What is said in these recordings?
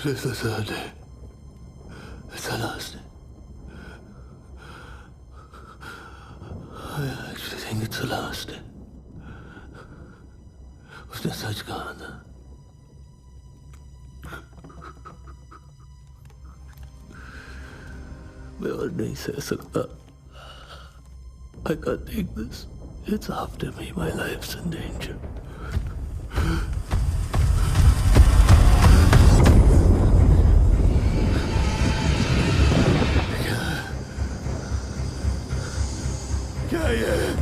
It's the third day. It's the last day. I actually think it's the last day. उसने सच कहा था. मैं और नहीं सह सकता. I can't take this. It's after me. My life's in danger. क्या ये?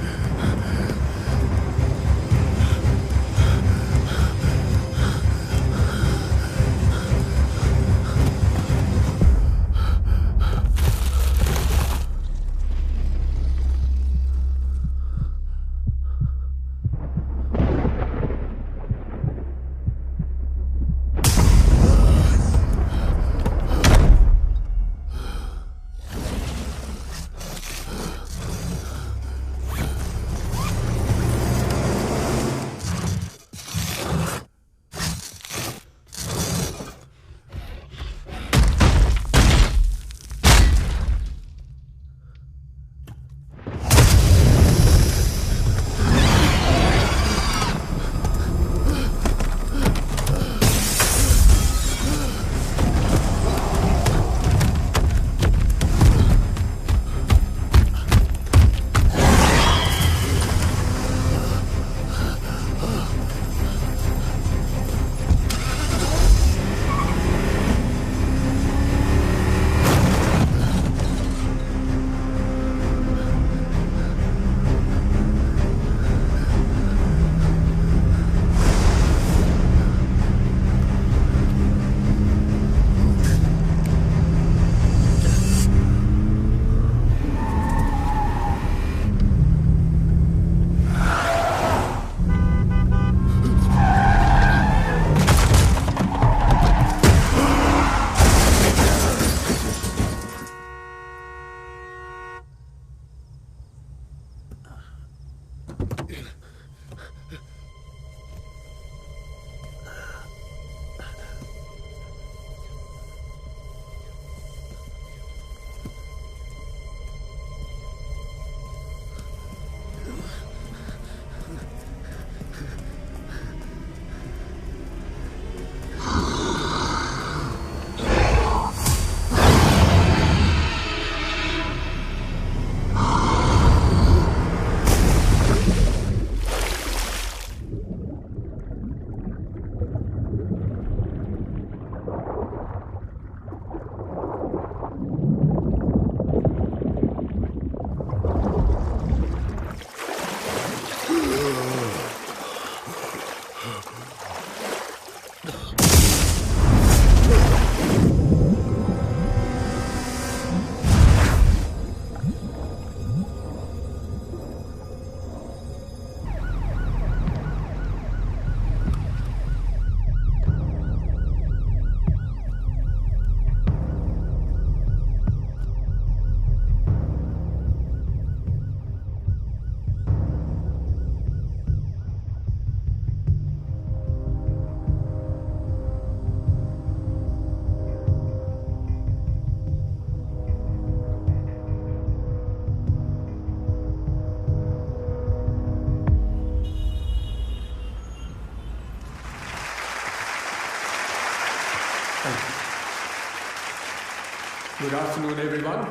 Good afternoon, everyone.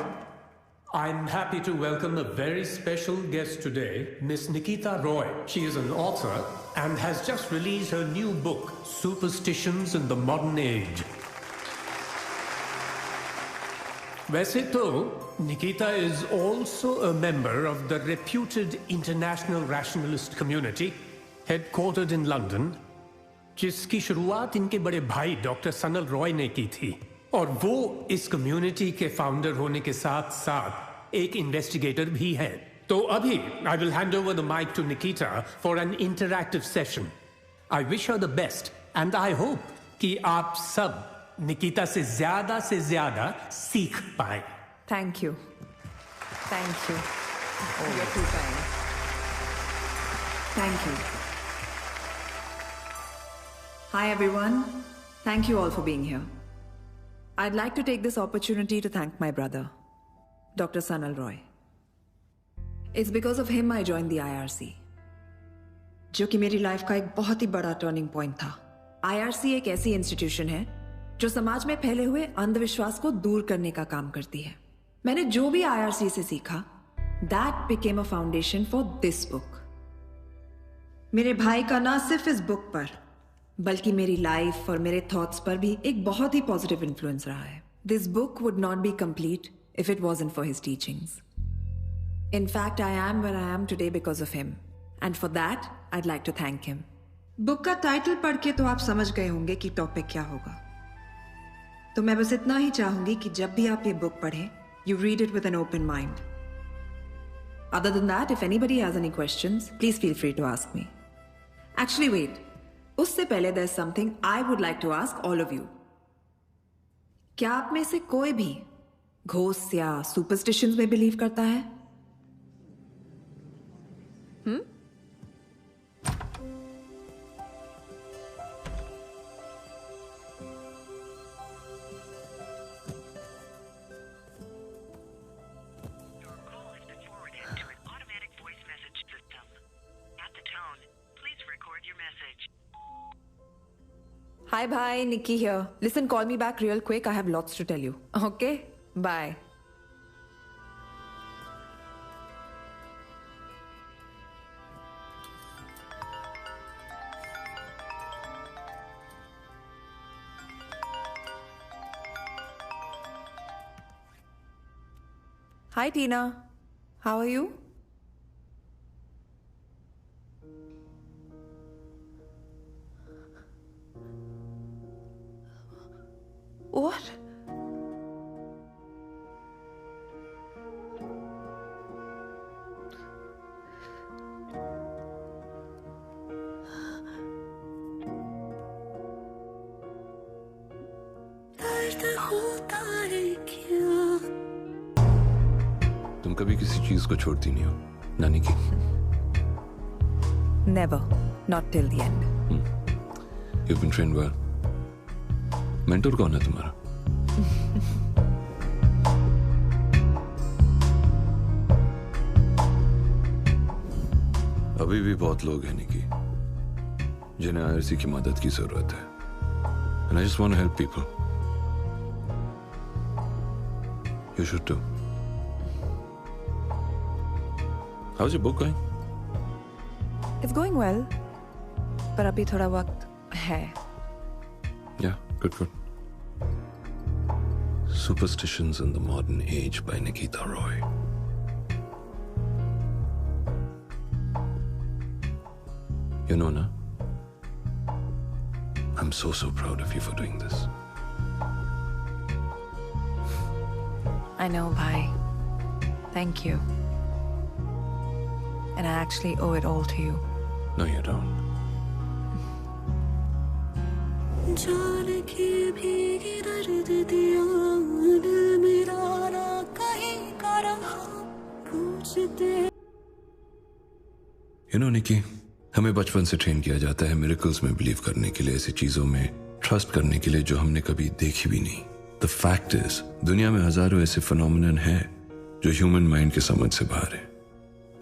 I'm happy to welcome a very special guest today, Miss Nikita Roy. She is an author and has just released her new book, Superstitions in the Modern Age. वैसे तो Nikita is also a member of the reputed international rationalist community, headquartered in London, जिसकी शुरुआत इनके बड़े भाई doctor Sanal Roy ने की थी और वो इस कम्युनिटी के फाउंडर होने के साथ साथ एक इन्वेस्टिगेटर भी हैं। तो अभी I will hand over the mic to Nikita for an interactive session. I wish her the best and I hope कि आप सब निकिता से ज्यादा सीख पाए। Thank you. Thank you. Oh, you're too kind. Thank you. Hi everyone. Thank you all for being here. I'd like to take this opportunity to thank my brother, Dr. Sanal Roy. It's because of him I joined the IRC, जो कि मेरी life का एक बहुत ही बड़ा turning point था. IRC एक ऐसी इंस्टीट्यूशन है जो समाज में फैले हुए अंधविश्वास को दूर करने का काम करती है. मैंने जो भी IRC से सीखा, that became a foundation for this book. मेरे भाई का ना सिर्फ इस बुक पर बल्कि मेरी लाइफ और मेरे थॉट्स पर भी एक बहुत ही पॉजिटिव इन्फ्लुएंस रहा है. This book would not be complete if it wasn't for his teachings. In fact, I am where I am today because of him. And for that, I'd like to thank him. Book का title पढ़ के तो आप समझ गए होंगे कि topic क्या होगा. तो मैं बस इतना ही चाहूंगी कि जब भी आप ये बुक पढ़ें, you read it with an open mind. Other than that, if anybody has any questions, please feel free to ask me. Actually, wait. उससे पहले there's something I would like to ask all of you. क्या आप में से कोई भी ghost या superstitions में बिलीव करता है? Hi, bye. Nikki here. Listen, call me back real quick. I have lots to tell you. Okay? Bye. Hi, Tina. How are you? What? तुम कभी किसी चीज को छोड़ती नहीं हो, नानी की? Never. Not till the end. You've been trained well. Mentor कौन है तुम्हारा? अभी भी बहुत लोग हैं निकी जिन्हें आईआरसी की मदद की जरूरत है. And I just want to help people. You should too. How's your book going? It's going well. पर अभी थोड़ा वक्त है. Yeah, good. Superstitions in the Modern Age by Nikita Roy. You know, na? I'm so proud of you for doing this. I know, bhai. Thank you. And I actually owe it all to you. No, you don't. You know, Nikki, हमें बचपन से train किया जाता है miracles में believe करने के लिए, ऐसी चीजों में ट्रस्ट करने के लिए जो हमने कभी देखी भी नहीं. The fact is, दुनिया में हजारों ऐसे फिनोमिनन हैं जो ह्यूमन माइंड के समझ से बाहर है.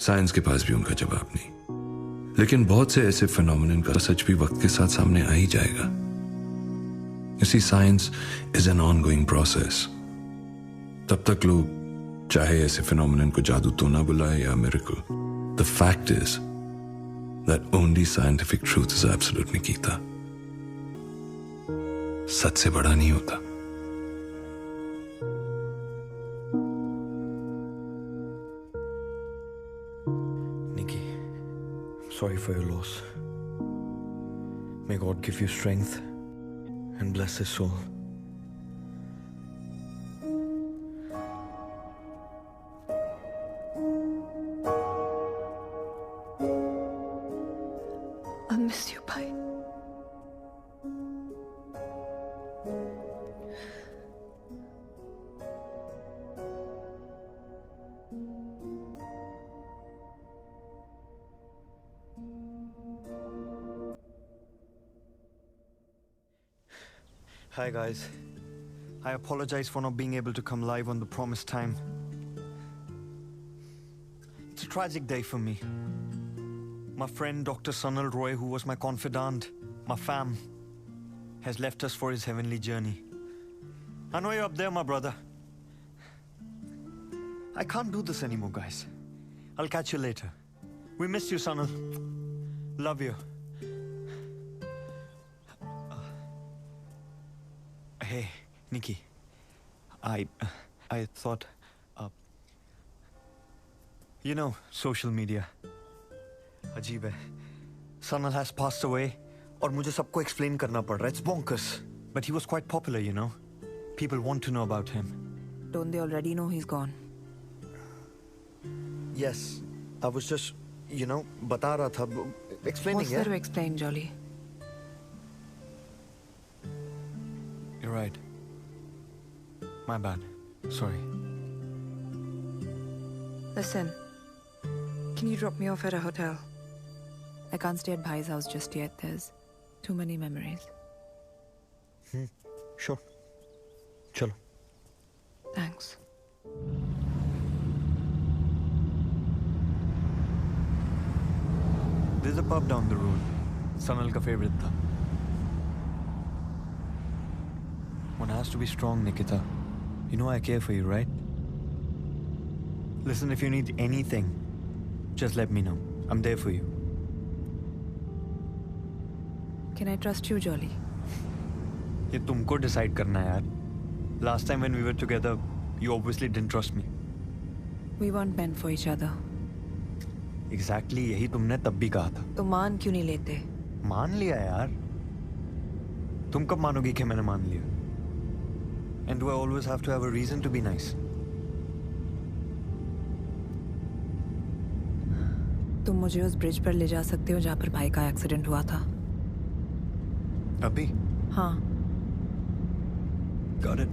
साइंस के पास भी उनका जवाब नहीं. लेकिन बहुत से ऐसे फिनोमिनन का सच भी वक्त के साथ सामने आ ही जाएगा. You see, science is an ongoing process. तब तक लोग चाहे ऐसे फिनोमिनन को जादू तो ना बुलाए या miracle. The fact is that only scientific truth is absolute, Nikita. सच से बड़ा नहीं होता. Nikki, sorry for your loss. May God give you strength and bless his soul. I miss you, bhai. Hi guys, I apologize for not being able to come live on the promised time. It's a tragic day for me. My friend Dr. Sanal Roy, who was my confidant, my fam, has left us for his heavenly journey. I know you're up there, my brother. I can't do this anymore, guys. I'll catch you later. We miss you, Sanal. Love you. Hey, Nikki. I thought, you know, social media. अजीब है. Sanal has passed away, और मुझे सबको explain करना पड़ रहा है. It's bonkers. But he was quite popular, you know. People want to know about him. Don't they already know he's gone? Yes, I was just, you know, बता रहा था, explaining. What's there to explain, Jolly? You're right. My bad. Sorry. Listen, can you drop me off at a hotel? I can't stay at Bhai's house just yet. There's too many memories. Sure. Chalo. Thanks. There's a pub down the road. Sanal ka favorite tha. One has to be strong, Nikita. You know I care for you, right? Listen, if you need anything, just let me know. I'm there for you. Can I trust you, Jolly? ये तुमको decide करना है यार. Last time when we were together, you obviously didn't trust me. We weren't meant for each other. Exactly, यही तुमने तब भी कहा था. तो मान क्यों नहीं लेते? मान लिया यार. तुम कब मानोगी कि मैंने मान लिया? And do I always have to have a reason to be nice? तुम मुझे उस ब्रिज पर ले जा सकते हो जहाँ पर भाई का एक्सीडेंट हुआ था? अभी? हाँ. Got it.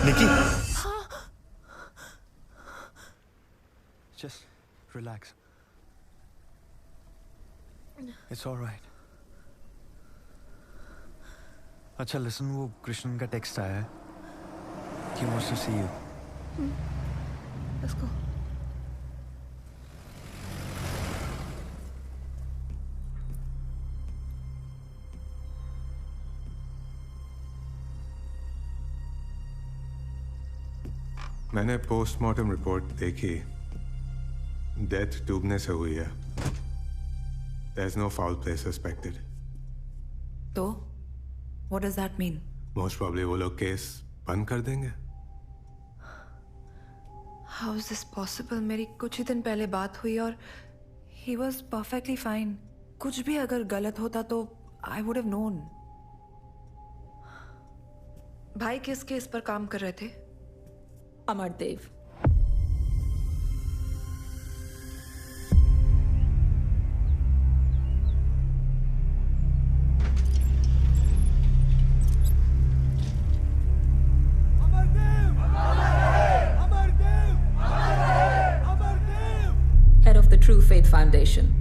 Nikki! Just relax. It's all right. अच्छा listen, वो कृष्णन का टेक्स्ट आया है. He wants to see you. Let's go. मैंने पोस्टमार्टम रिपोर्ट देखी. डेथ डूबने से हुई है. There's no foul play suspected. तो? What does that mean? Most probably वो लोग केस बंद कर देंगे. How is this possible? मेरी कुछ ही दिन पहले बात हुई और he was perfectly fine. कुछ भी अगर गलत होता तो I would have known. भाई किस केस पर काम कर रहे थे? Amardev. Head of the true faith foundation.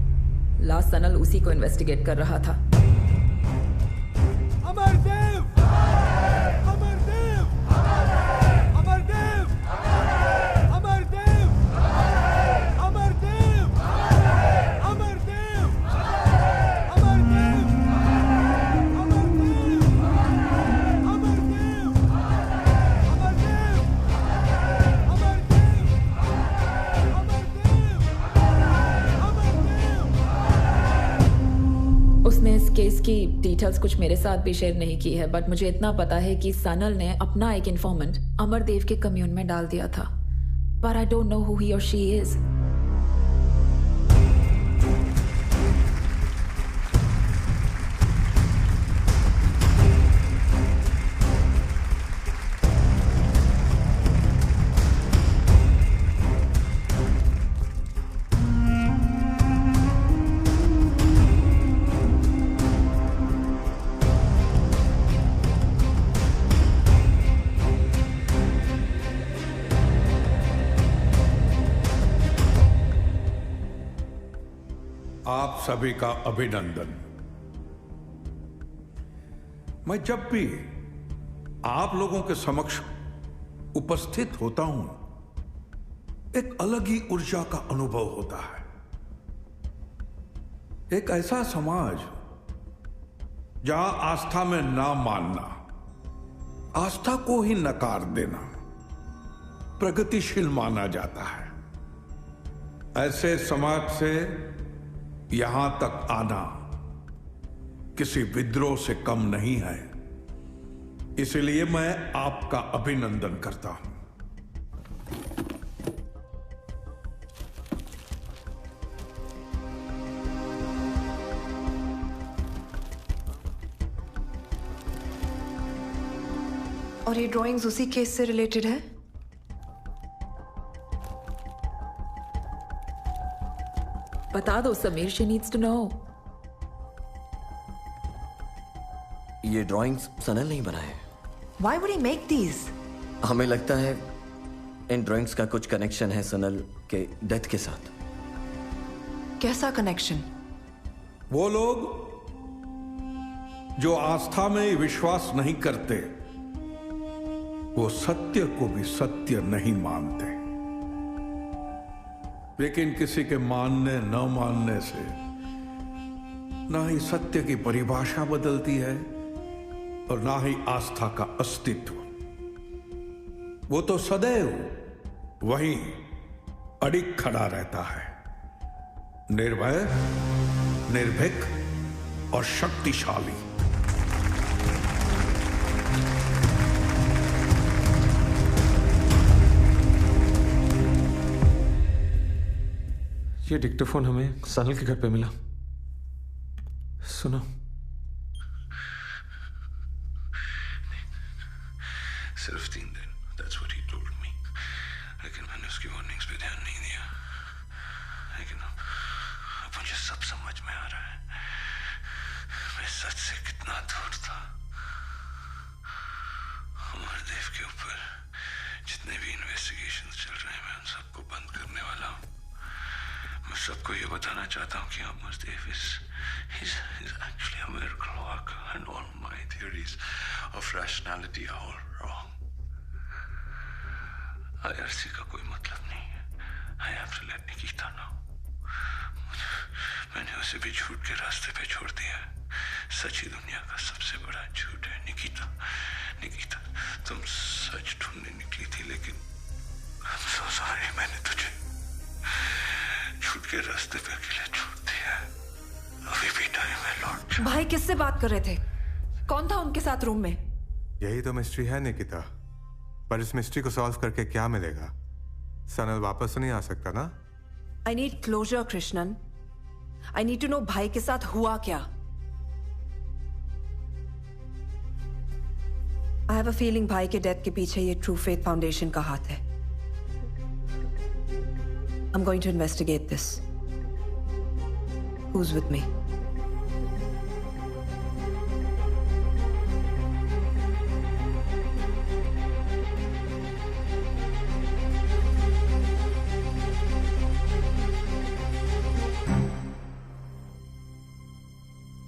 Last Sanal उसी को इन्वेस्टिगेट कर रहा था. उसने इस केस की डिटेल्स कुछ मेरे साथ भी शेयर नहीं की है, बट मुझे इतना पता है कि सनल ने अपना एक इन्फॉर्मेंट अमरदेव के कम्यून में डाल दिया था. But I don't know who he और शी इज. आप सभी का अभिनंदन। मैं जब भी आप लोगों के समक्ष उपस्थित होता हूं, एक अलग ही ऊर्जा का अनुभव होता है। एक ऐसा समाज जहां आस्था में ना मानना, आस्था को ही नकार देना प्रगतिशील माना जाता है। ऐसे समाज से यहां तक आना किसी विद्रोह से कम नहीं है। इसलिए मैं आपका अभिनंदन करता हूं। और ये ड्राइंग्स उसी केस से रिलेटेड है? बता दो Sameer, she needs to know. ये ड्राइंग्स सनल नहीं बनाए। Why would he make these? हमें लगता है इन ड्राइंग्स का कुछ कनेक्शन है सनल के डेथ के साथ। कैसा कनेक्शन? वो लोग जो आस्था में विश्वास नहीं करते, वो सत्य को भी सत्य नहीं मानते। लेकिन किसी के मानने न मानने से ना ही सत्य की परिभाषा बदलती है और ना ही आस्था का अस्तित्व। वो तो सदैव वहीं अडिग खड़ा रहता है, निर्भय, निर्भीक और शक्तिशाली। ये डिक्टोफोन हमें सनल के घर पे मिला। सुनो। सिर्फ 3 दिन, that's what he told me। लेकिन मैंने उसकी वार्निंग्स पे ध्यान नहीं दिया। लेकिन अब मुझे सब समझ में आ रहा है, मैं सच से कितना दूर था। अमरदेव के ऊपर जितने भी इन्वेस्टिगेशंस चल रहे हैं, मैं उन सबको बंद करने वाला हूँ। मैं सबको ये बताना चाहता हूँ कि Amardev is actually a miracle worker and all my theories of rationality are all wrong। IRC का कोई मतलब नहीं है। I have to let Nikita know। मैंने उसे भी झूठ के रास्ते पे छोड़ दिया है। सच ही दुनिया का सबसे बड़ा झूठ है। निकिता, निकिता, तुम सच ढूंढने निकली थी, लेकिन I'm so sorry, मैंने तुझे झूठ के रास्ते पे अकेले छोड़ दिया है। अभी भी टाइम है लौट। भाई किससे बात कर रहे थे? कौन था उनके साथ रूम में? यही तो मिस्ट्री है निकिता। पर इस मिस्ट्री को सॉल्व करके क्या मिलेगा? सनल वापस तो नहीं आ सकता ना? I need closure, Krishnan. I need to know भाई के साथ हुआ क्या? I have a feeling भाई के डेथ के पीछे ये ट्रू फेथ फाउंडेशन का हाथ है। I'm going to investigate this. Who's with me?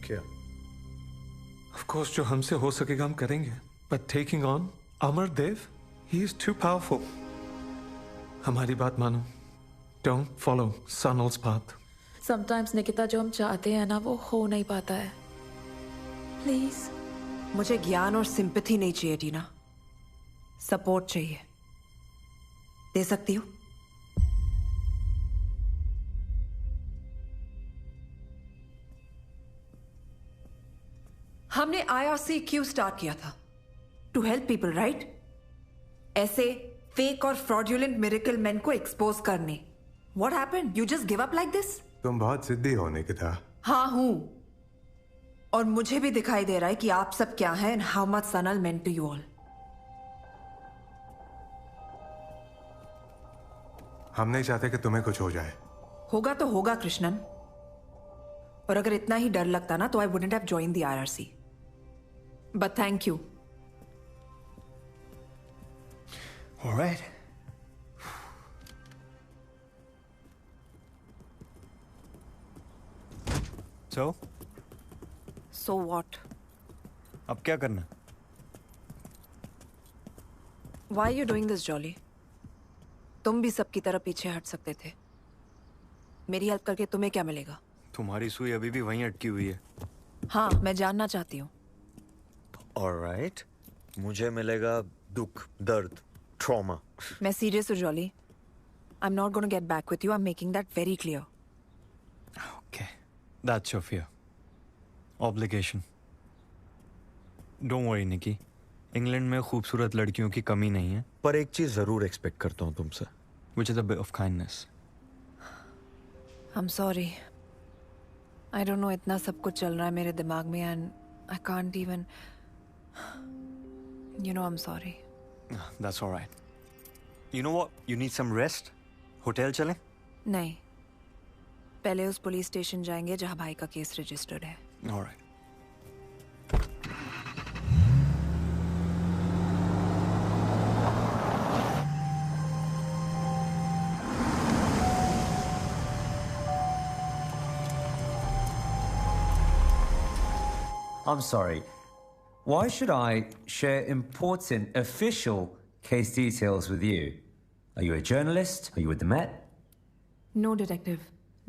क्या? Of course, जो हमसे हो सकेगा हम करेंगे। But taking on Amardev, he is too powerful। हमारी बात मानो। Don't follow Sanal's path। Sometimes Nikita, जो हम चाहते हैं ना, वो हो नहीं पाता है। प्लीज। मुझे ज्ञान और सिंपैथी नहीं चाहिए टीना, सपोर्ट चाहिए। दे सकती हो? हमने IRC क्यों स्टार्ट किया था? To help people, right? ऐसे फेक और फ्रॉडुलेंट मिरेकल मैन को एक्सपोज करने। What happened? You just give up like this? तुम बहुत जिद्दी हो निकिता। हाँ हूं, और मुझे भी दिखाई दे रहा है कि आप सब क्या हैं and how much Sanal meant to you all। हम नहीं चाहते कि तुम्हें कुछ हो जाए। होगा तो होगा कृष्णन, और अगर इतना ही डर लगता ना तो I wouldn't have joined the IRC। But thank you। All right। So? So what? अब क्या करना? Why are you doing this, Jolly? तुम भी सबकी तरह पीछे हट सकते थे। मेरी हेल्प करके तुम्हें क्या मिलेगा? तुम्हारी सुई अभी भी वहीं अटकी हुई है। हाँ, मैं जानना चाहती हूँ। Alright. मुझे मिलेगा दुख, दर्द, trauma. मैं सीरियस हूँ, jolly. I'm not going to get back with you. I'm making that very clear. Okay. That's your fear. Obligation. Don't worry, Nikki. England में खूबसूरत लड़कियों की कमी नहीं है, पर एक चीज जरूर एक्सपेक्ट करता हूँ तुमसे, which is a bit of kindness. I'm sorry. I don't know, इतना सब कुछ चल रहा है मेरे दिमाग में and I can't even. You know, I'm sorry. That's all right. You know what? You need some rest. Hotel चलें? नहीं, पहले उस पुलिस स्टेशन जाएंगे जहाँ भाई का केस रजिस्टर्ड है। All right. I'm sorry. Why should I share important official case details with you? Are you a journalist? Are you with the Met? No, Detective.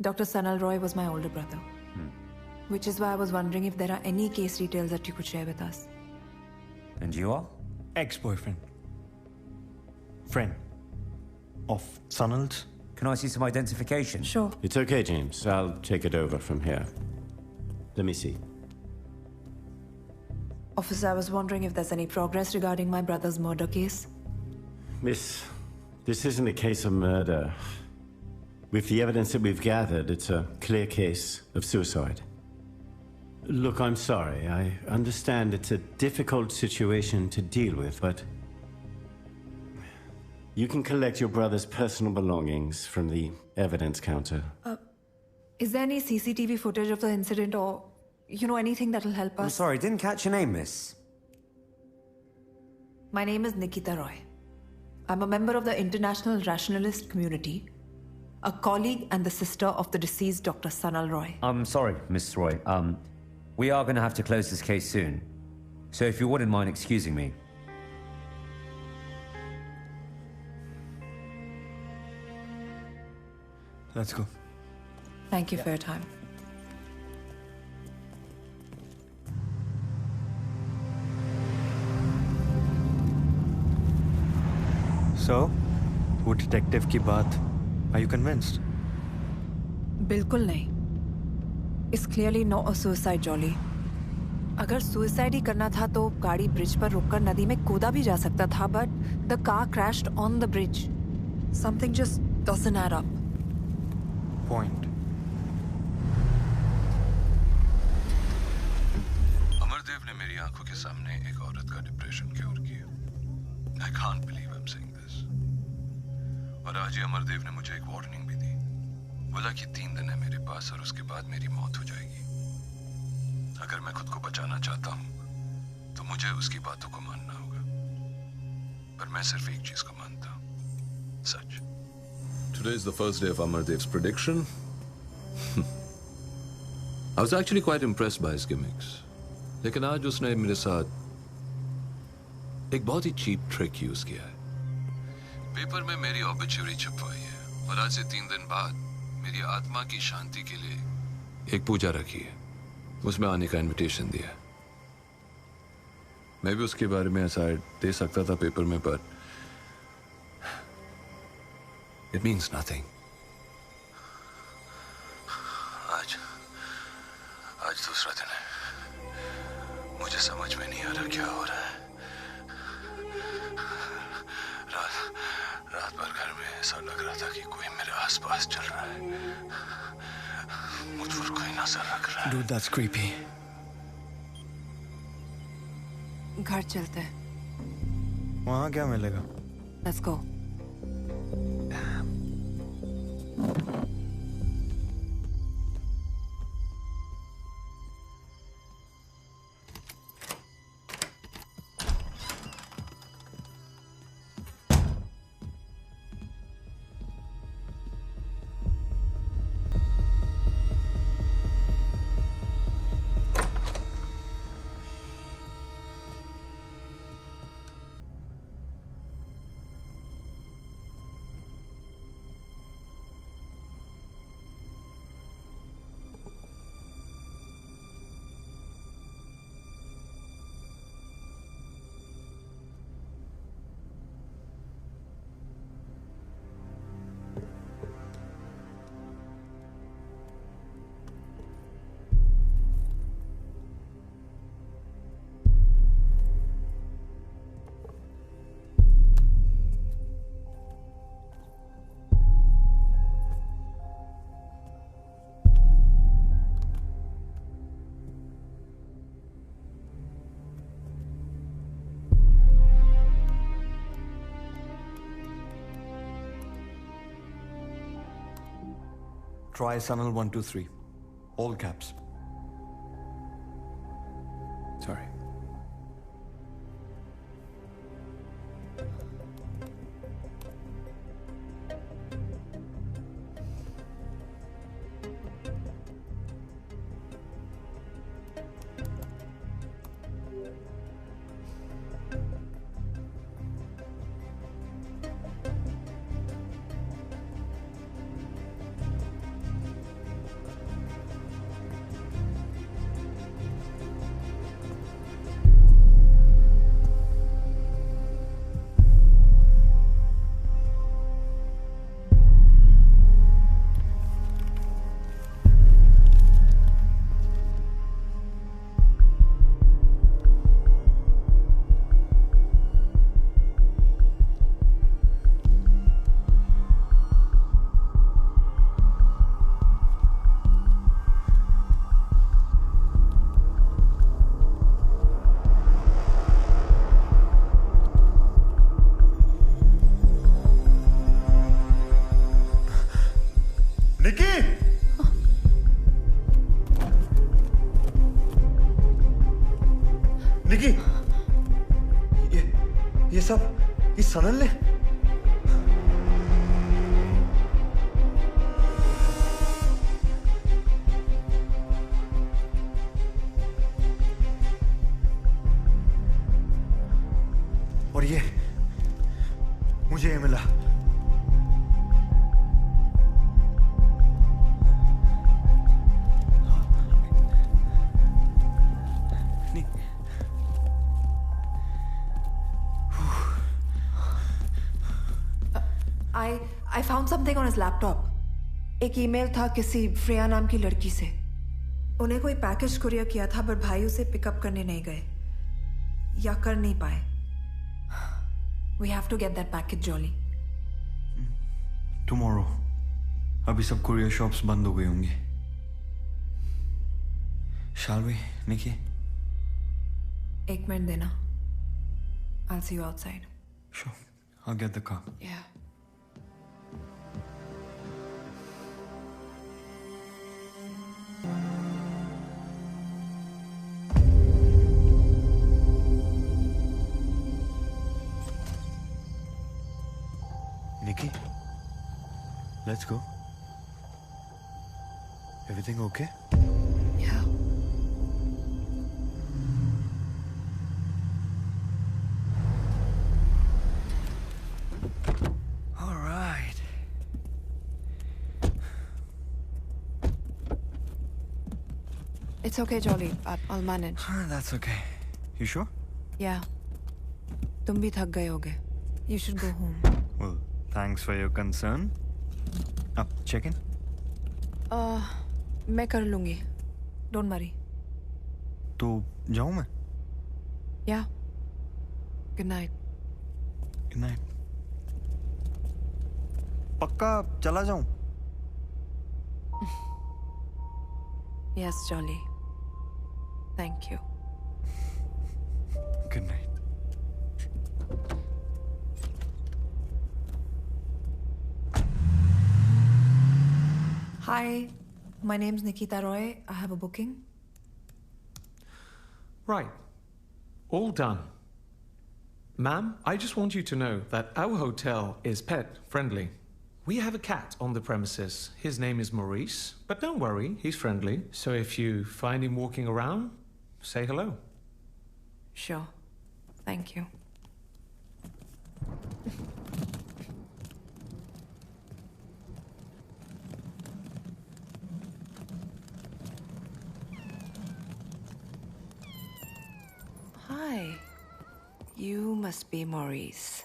Dr. Sanal Roy was my older brother. Which is why I was wondering if there are any case details that you could share with us. And you are? Ex-boyfriend. Friend. Of Sanal's. Can I see some identification? Sure. It's okay, James. I'll take it over from here. Let me see. Officer, I was wondering if there's any progress regarding my brother's murder case. Miss, this isn't a case of murder. With the evidence that we've gathered, it's a clear case of suicide. Look, I'm sorry. I understand it's a difficult situation to deal with, but you can collect your brother's personal belongings from the evidence counter. Is there any CCTV footage of the incident or, you know, anything that'll help us? I'm sorry, didn't catch your name, miss. My name is Nikita Roy. I'm a member of the International Rationalist Community, a colleague and the sister of the deceased Dr. Sanal Roy. I'm sorry, Miss Roy. We are going to have to close this case soon. So if you wouldn't mind excusing me. Let's go. Thank you for your time. So, वो detective की बात, are you convinced? बिल्कुल नहीं. It's clearly not a suicide, Jolly. अगर suicide ही करना था तो गाड़ी ब्रिज पर रुककर नदी में कूदा भी जा सकता था, but the car crashed on the bridge. Something just doesn't add up. Point. Amardev ने मेरी आंखों के सामने एक औरत का डिप्रेशन क्योर किया. I can't believe I'm saying this. और आज ही अमरदेव ने मुझे एक वार्निंग भी दी. बोला कि 3 दिन है मेरे पास और उसके बाद मेरी मौत हो जाएगी. अगर मैं खुद को बचाना चाहता हूं तो मुझे उसकी बातों को मानना होगा. पर मैं सिर्फ एक चीज को मानता हूं, सच. Today is the first day of Amardev's prediction. I was actually quite impressed by his gimmicks. लेकिन आज उसने मेरे साथ एक बहुत ही चीप ट्रिक यूज किया है. पेपर में मेरी ऑबिचुरी छपवाई है और आज से 3 दिन बाद मेरी आत्मा की शांति के लिए एक पूजा रखी है. उसमें आने का इनविटेशन दिया. मैं भी उसके बारे में ऐसा दे सकता था पेपर में, पर इट मीन्स नथिंग. आज दूसरा दिन है. मुझे समझ में नहीं आ रहा क्या हो रहा है. रात भर घर में ऐसा लग रहा था कि कोई मेरे आसपास चल रहा है. मुझ पर कोई नजर रख रहा है. Dude, that's creepy. घर चलते हैं. वहाँ क्या मिलेगा? Let's go. Try Sunil 123. All caps. Sorry. निकी, ये सब इस सनल ने? और ये मुझे ये मिला। I found something on his laptop. एक ईमेल था किसी फ्रेया नाम की लड़की से। उन्हें कोई पैकेज कुरियर किया था, पर भाई उसे पिकअप करने नहीं गए या कर नहीं पाए। We have to get that package, Jolly. Tomorrow. अभी सब कुरियर शॉप्स बंद हो गई होंगी। Shall we, Nikki? एक मिनट देना। I'll see you outside. Sure. I'll get the car. Yeah. Nikki, let's go. Everything okay? Yeah. All right. It's okay, Jolly. I'll manage. That's okay. You sure? Yeah. तुम भी थक गए होगे. You should go home. Well, thanks for your concern. Up, check in. मैं कर लूंगी. Don't worry. तो जाऊं मैं? Yeah. Good night. Good night. पक्का चला जाऊं? Yes, Jolly. Thank you. Good night. Hi, my name's Nikita Roy. I have a booking. Right. All done. Ma'am, I just want you to know that our hotel is pet friendly. We have a cat on the premises. His name is Maurice, but don't worry, he's friendly. So if you find him walking around, say hello. Sure. Thank you. Hi. You must be Maurice.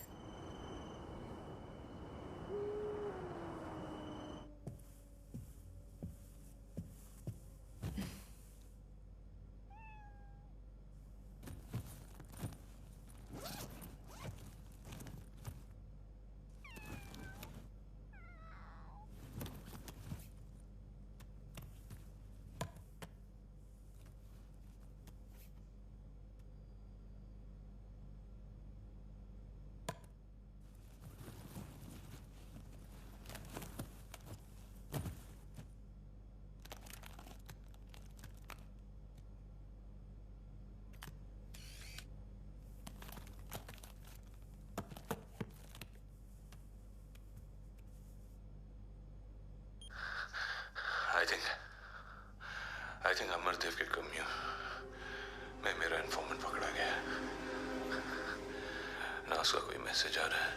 I think Amardev के कम्यू में मेरा informant पकड़ा गया है। ना उसका कोई message आ रहा है,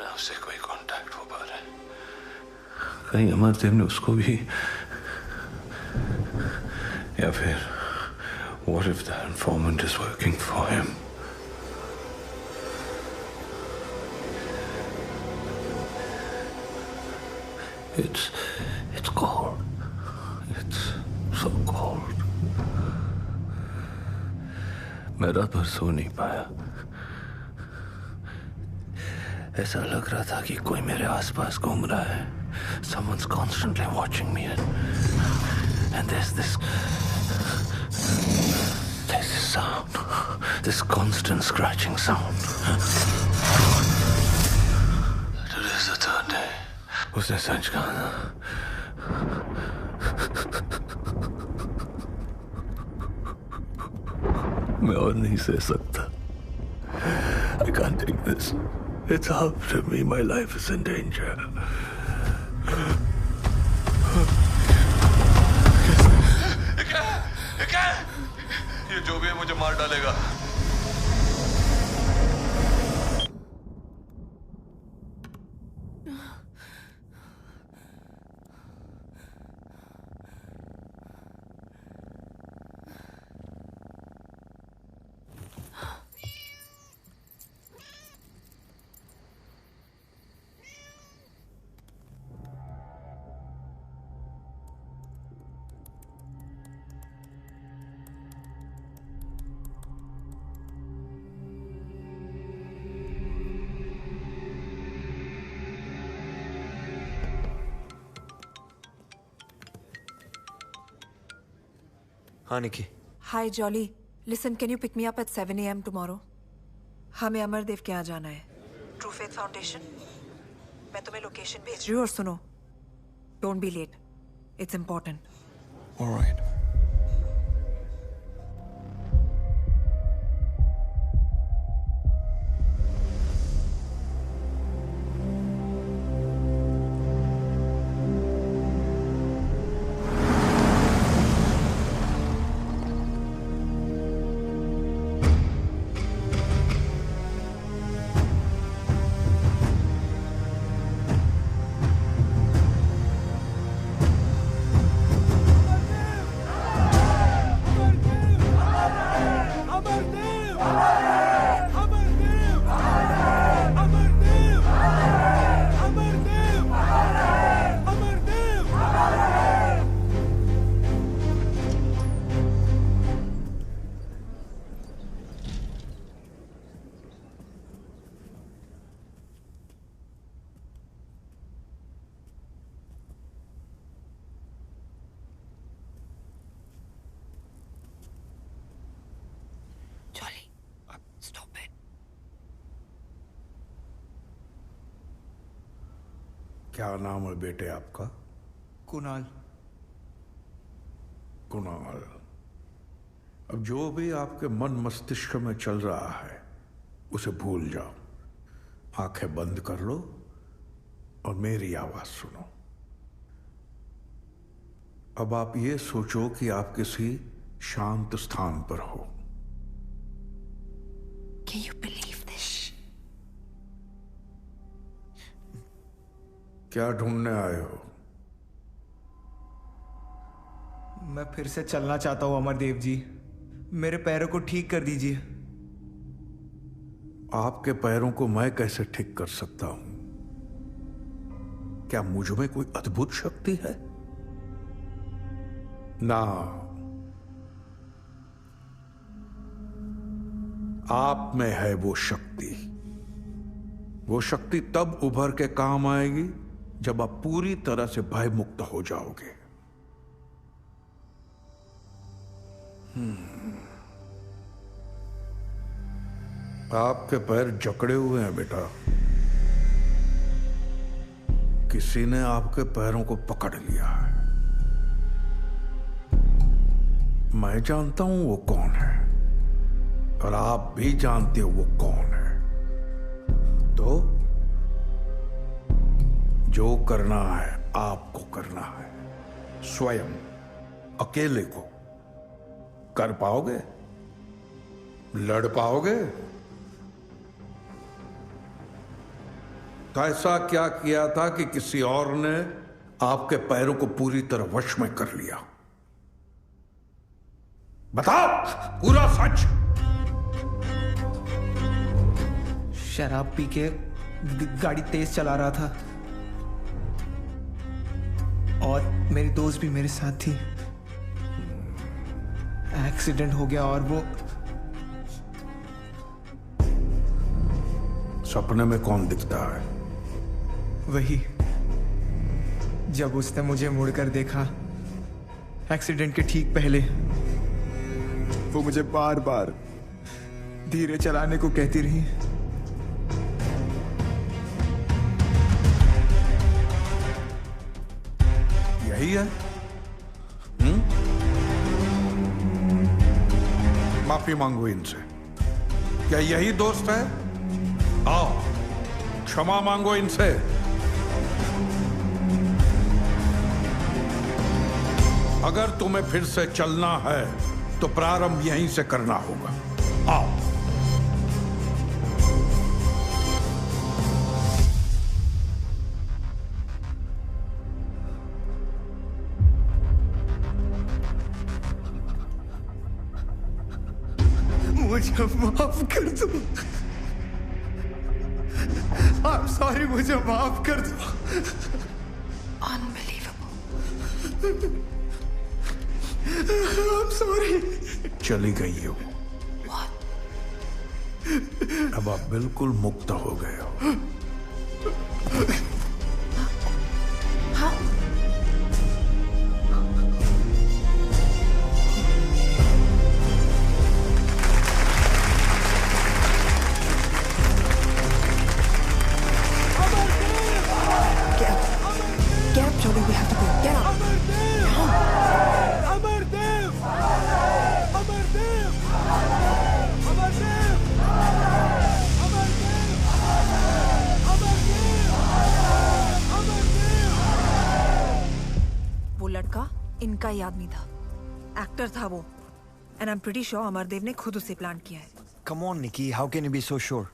ना उससे कोई कांटेक्ट हो पा रहा है। कहीं अमरदेव ने उसको भी, या फिर what if the informant is working for him? It's cold. It's so cold. मैं रात भर सो नहीं पाया। ऐसा लग रहा था कि कोई मेरे आसपास घूम रहा है। Someone's constantly watching me, and there's this sound, this constant scratching sound. Today's the third day. उसने सच कहा ना। मैं और नहीं सह सकता। I can't take this. It's after me. My life is in danger. क्या? ये जो भी है मुझे मार डालेगा। हाँ निकी। Hi Jolly. Listen, can you pick me up at 7 a.m. tomorrow? हमें अमरदेव के यहाँ जाना है। True Faith Foundation. मैं तुम्हें लोकेशन भेज रही हूँ और सुनो, Don't be late. It's important. All right. क्या नाम है बेटे आपका? कुणाल। कुणाल, अब जो भी आपके मन मस्तिष्क में चल रहा है उसे भूल जाओ। आंखें बंद कर लो और मेरी आवाज सुनो। अब आप ये सोचो कि आप किसी शांत स्थान पर हो। Can you believe this? क्या ढूंढने आए हो? मैं फिर से चलना चाहता हूं अमरदेव जी, मेरे पैरों को ठीक कर दीजिए। आपके पैरों को मैं कैसे ठीक कर सकता हूं? क्या मुझ में कोई अद्भुत शक्ति है? ना, आप में है वो शक्ति। वो शक्ति तब उभर के काम आएगी जब आप पूरी तरह से भयमुक्त हो जाओगे। आपके पैर जकड़े हुए हैं बेटा। किसी ने आपके पैरों को पकड़ लिया है। मैं जानता हूं वो कौन है और आप भी जानते हो वो कौन है। तो जो करना है आपको करना है, स्वयं, अकेले को। कर पाओगे? लड़ पाओगे? तो ऐसा क्या किया था कि किसी और ने आपके पैरों को पूरी तरह वश में कर लिया? बताओ पूरा सच। शराब पी के गाड़ी तेज चला रहा था और मेरी दोस्त भी मेरे साथ थी। एक्सीडेंट हो गया और वो सपने में कौन दिखता है? वही, जब उसने मुझे मुड़कर देखा एक्सीडेंट के ठीक पहले, वो मुझे बार बार धीरे चलाने को कहती रही। यही है? माफी मांगो इनसे। क्या यही दोस्त है? आओ क्षमा मांगो इनसे। अगर तुम्हें फिर से चलना है तो प्रारंभ यहीं से करना होगा। आओ। मुझे माफ कर दो। I'm sorry, मुझे माफ कर दो। Unbelievable. I'm sorry. चली गई हो। अब आप बिल्कुल मुक्त हो गए हो। इनका ही आदमी था, एक्टर था वो, and I am pretty sure Amardev ने खुद उसे प्लान किया है। Come on, Nikki, how can you be so sure?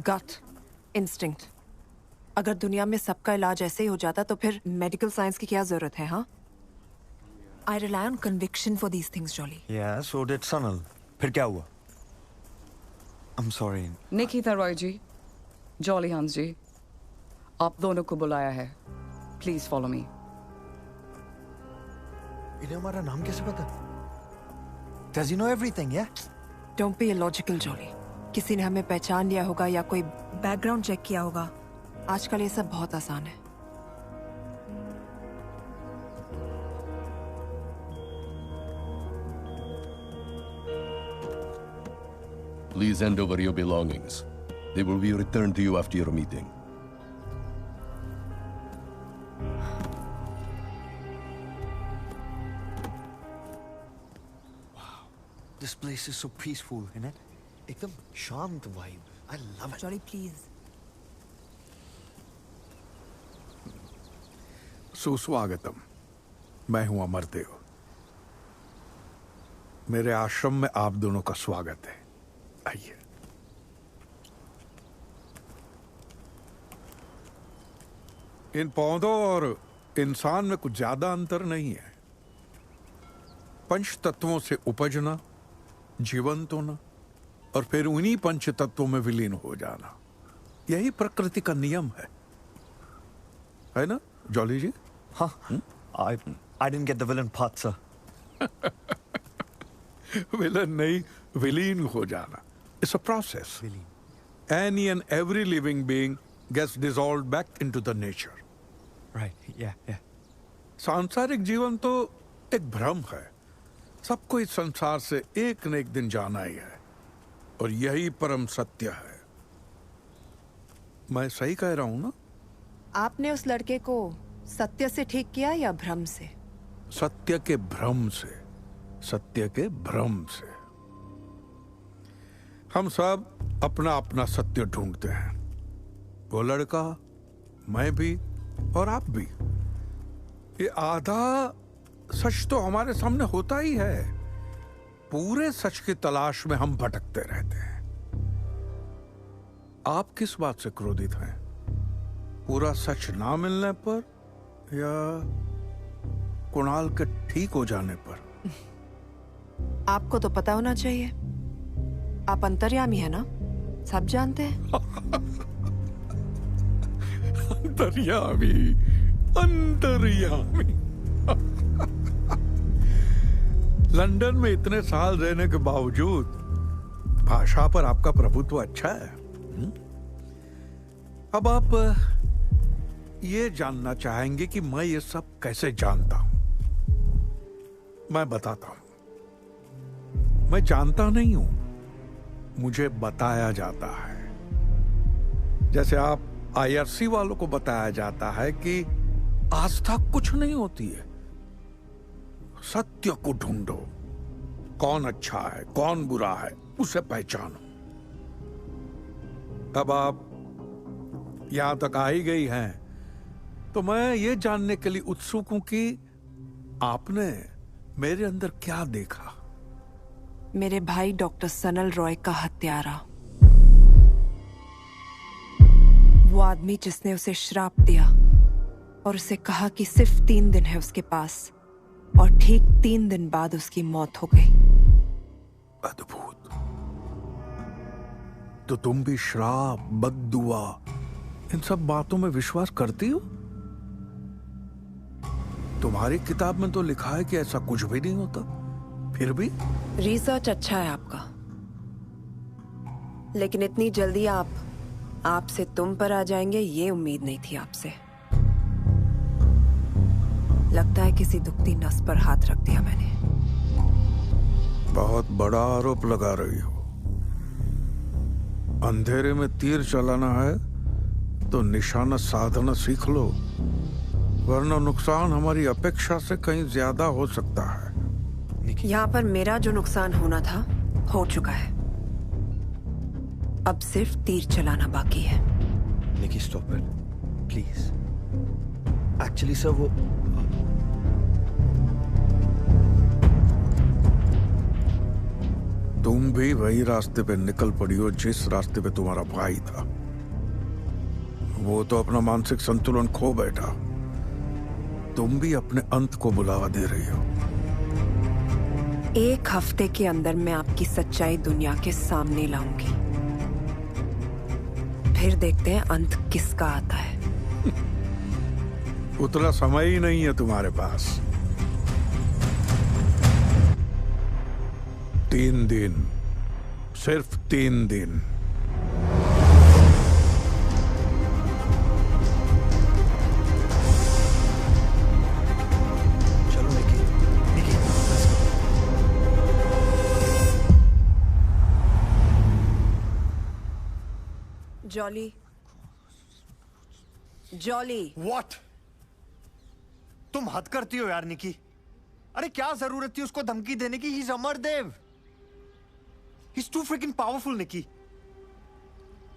Gut instinct. अगर दुनिया में सबका इलाज ऐसे ही हो जाता तो फिर मेडिकल साइंस की क्या जरूरत है? हाँ, I rely on conviction for these things, Jolly. Yeah, so did Sanal. फिर क्या हुआ? I'm sorry. निकिता रॉय जी, जॉली हंस जी, आप दोनों को बुलाया है। Please follow me. इन्हें हमारा नाम कैसे पता? Does he know everything, yeah? Don't be illogical, jolly. किसी ने हमें पहचान लिया होगा या कोई बैकग्राउंड चेक किया होगा। आजकल ये सब बहुत आसान है। Please hand over your belongings. They will be returned to you after your meeting. This place is so peaceful, isn't it? एकदम शांत vibe. I love it. Jolly please. सुस्वागतम। मैं हूं अमरदेव। मेरे आश्रम में आप दोनों का स्वागत है। आइए। इन पौधों और इंसान में कुछ ज्यादा अंतर नहीं है। पंच तत्वों से उपजना, जीवंत होना और फिर उन्हीं पंच तत्वों में विलीन हो जाना, यही प्रकृति का नियम है ना जॉली जी? हाँ। I didn't get the villain part, sir. Villain नहीं, विलीन हो जाना। It's a process. Any and every living being gets dissolved back into the nature. Right. Yeah. सांसारिक जीवन तो एक भ्रम है। सबको इस संसार से एक न एक दिन जाना ही है और यही परम सत्य है। मैं सही कह रहा हूं ना? आपने उस लड़के को सत्य से ठीक किया या भ्रम से? सत्य के भ्रम से। सत्य के भ्रम से। हम सब अपना अपना सत्य ढूंढते हैं। वो लड़का, मैं भी और आप भी। ये आधा सच तो हमारे सामने होता ही है। पूरे सच की तलाश में हम भटकते रहते हैं। आप किस बात से क्रोधित हैं? पूरा सच ना मिलने पर या कुणाल के ठीक हो जाने पर? आपको तो पता होना चाहिए। आप अंतर्यामी है ना, सब जानते हैं। अंतर्यामी, अंतर्यामी। लंदन में इतने साल रहने के बावजूद भाषा पर आपका प्रभुत्व अच्छा है। अब आप ये जानना चाहेंगे कि मैं ये सब कैसे जानता हूं। मैं बताता हूं। मैं जानता नहीं हूं, मुझे बताया जाता है। जैसे आप आईआरसी वालों को बताया जाता है कि आस्था कुछ नहीं होती है, सत्य को ढूंढो, कौन अच्छा है कौन बुरा है उसे पहचानो। तब आप यहां तक आ ही गई हैं, तो मैं ये जानने के लिए उत्सुक हूं कि आपने मेरे अंदर क्या देखा। मेरे भाई डॉक्टर सनल रॉय का हत्यारा, वो आदमी जिसने उसे श्राप दिया और उसे कहा कि सिर्फ 3 दिन है उसके पास, और ठीक 3 दिन बाद उसकी मौत हो गई। अद्भुत। तो तुम भी श्राप, बद्दुआ, इन सब बातों में विश्वास करती हो? तुम्हारी किताब में तो लिखा है कि ऐसा कुछ भी नहीं होता, फिर भी? रिसर्च अच्छा है आपका, लेकिन इतनी जल्दी आपसे तुम पर आ जाएंगे ये उम्मीद नहीं थी आपसे। लगता है किसी दुखती नस पर हाथ रख दिया मैंने। बहुत बड़ा आरोप लगा रही हो। अंधेरे में तीर चलाना है तो निशाना साधना सीख लो, वरना नुकसान हमारी अपेक्षा से कहीं ज्यादा हो सकता है। यहाँ पर मेरा जो नुकसान होना था हो चुका है, अब सिर्फ तीर चलाना बाकी है। Nikki stop it please. Actually sir वो तुम भी वही रास्ते पे निकल पड़ी हो जिस रास्ते पे तुम्हारा भाई था। वो तो अपना मानसिक संतुलन खो बैठा, तुम भी अपने अंत को बुलावा दे रही हो। 1 हफ्ते के अंदर मैं आपकी सच्चाई दुनिया के सामने लाऊंगी, फिर देखते हैं अंत किसका आता है। उतना समय ही नहीं है तुम्हारे पास। 3 दिन, सिर्फ 3 दिन। चलो निकी, निकी जॉली, जॉली। व्हाट? तुम हद करती हो यार निकी। अरे क्या जरूरत थी उसको धमकी देने की? He is Amardev. He is too freaking powerful Nikki.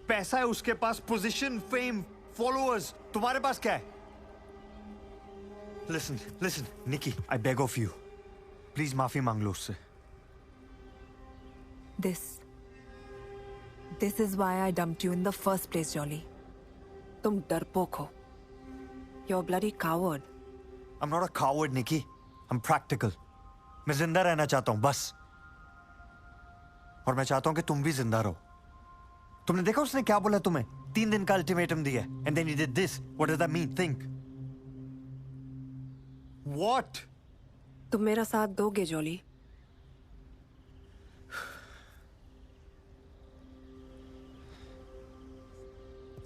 पैसा है उसके पास, पोजीशन, फेम, फॉलोअर्स। तुम्हारे पास क्या है? Listen listen Nikki, I beg of you, please माफी मांग लो उससे। This is why I dumped you in the first place, Jolly. तुम डरपोक हो। You're a bloody coward. I'm not a coward, Nikki. I'm practical. मैं जिंदा रहना चाहता हूं बस, और मैं चाहता हूं कि तुम भी जिंदा रहो। तुमने देखा उसने क्या बोला तुम्हें? 3 दिन का अल्टीमेटम दिया, and then he did this. What does that mean? Think. What? तुम मेरा साथ दोगे, जॉली?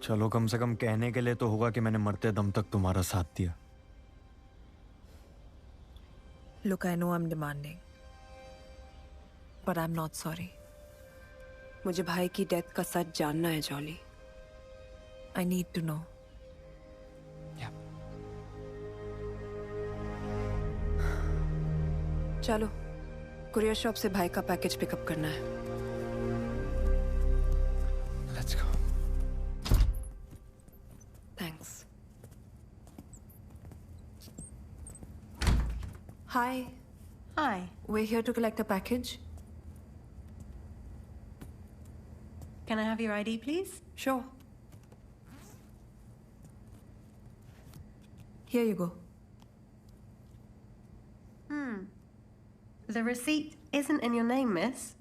चलो कम से कम कहने के लिए तो होगा कि मैंने मरते दम तक तुम्हारा साथ दिया। Look, I know I'm demanding, but I'm not sorry. मुझे भाई की डेथ का सच जानना है, jolly. I need to know. चलो, कुरियर शॉप से भाई का पैकेज पिकअप करना है। Let's go. Thanks. Hi. Hi. We're here to collect a package. Can I have your ID, please? Sure. Here you go. The receipt isn't in your name, miss.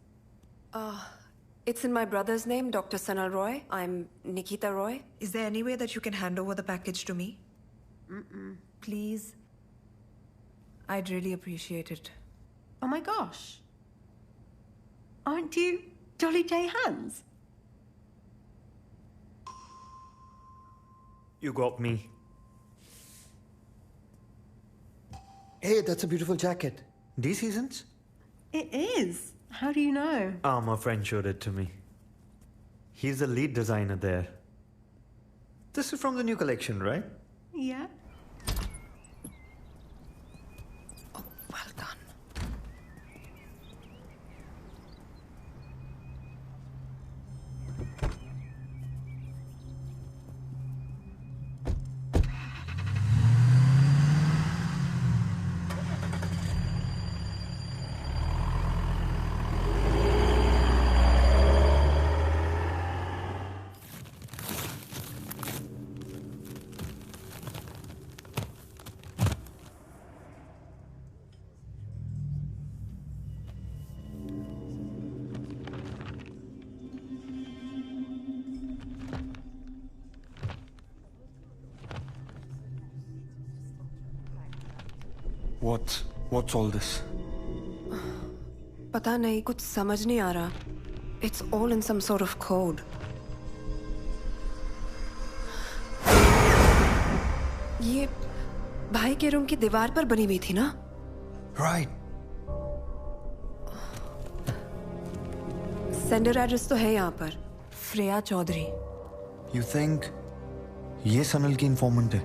It's in my brother's name, Dr. Sanal Roy. I'm Nikita Roy. Is there any way that you can hand over the package to me? Please? I'd really appreciate it. Oh my gosh. Aren't you Dolly J. Hands? You got me. Hey, that's a beautiful jacket. These seasons? It is. How do you know? My friend showed it to me. He's the lead designer there. This is from the new collection, right? Yeah. Well done. What's all this? पता नहीं, कुछ समझ नहीं आ रहा. It's all in some sort of code. ये भाई के room की दीवार पर बनी हुई थी ना? Right. सेंडर एड्रेस तो है यहाँ पर. श्रेया चौधरी. You think ये सनल की इंफॉर्मेंट है?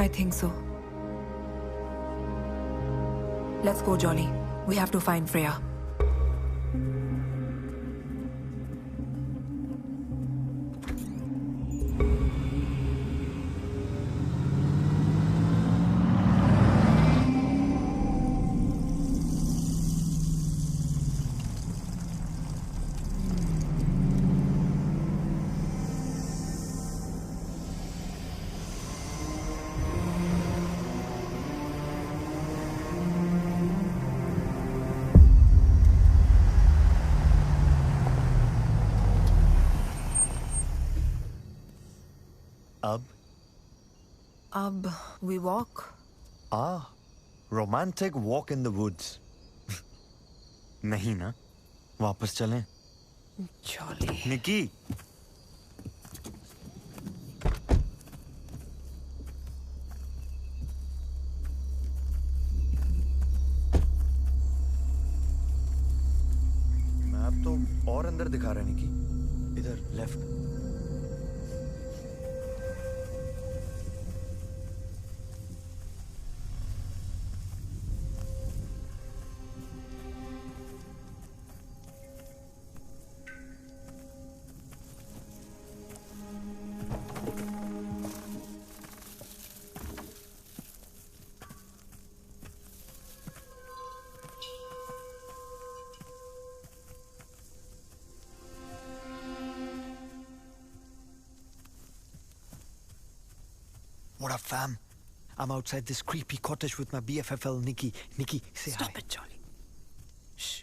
I think so. Let's go, Jolly. We have to find Freya. अब we walk. Romantic walk in the woods. नहीं ना? वापस चलें? Jolly. निकी. मैप तो और अंदर दिखा रहा है निकी. इधर left. What up, fam? I'm outside this creepy cottage with my BFFL, Nikki. Nikki, say hi. Stop it, Jolly. Shh.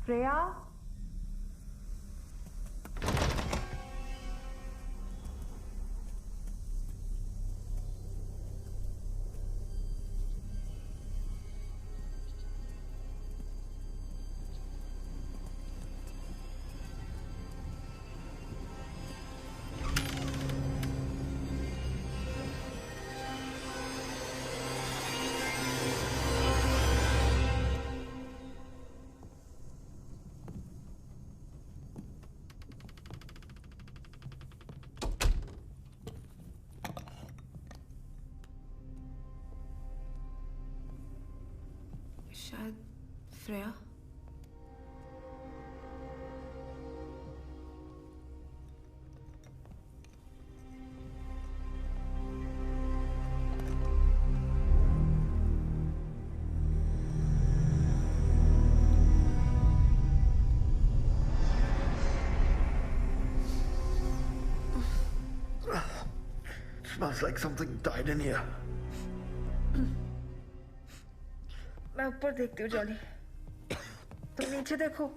Freya? शायद Freya. Smells like something died in here. मैं ऊपर देखती हूँ जॉली, तुम नीचे देखो।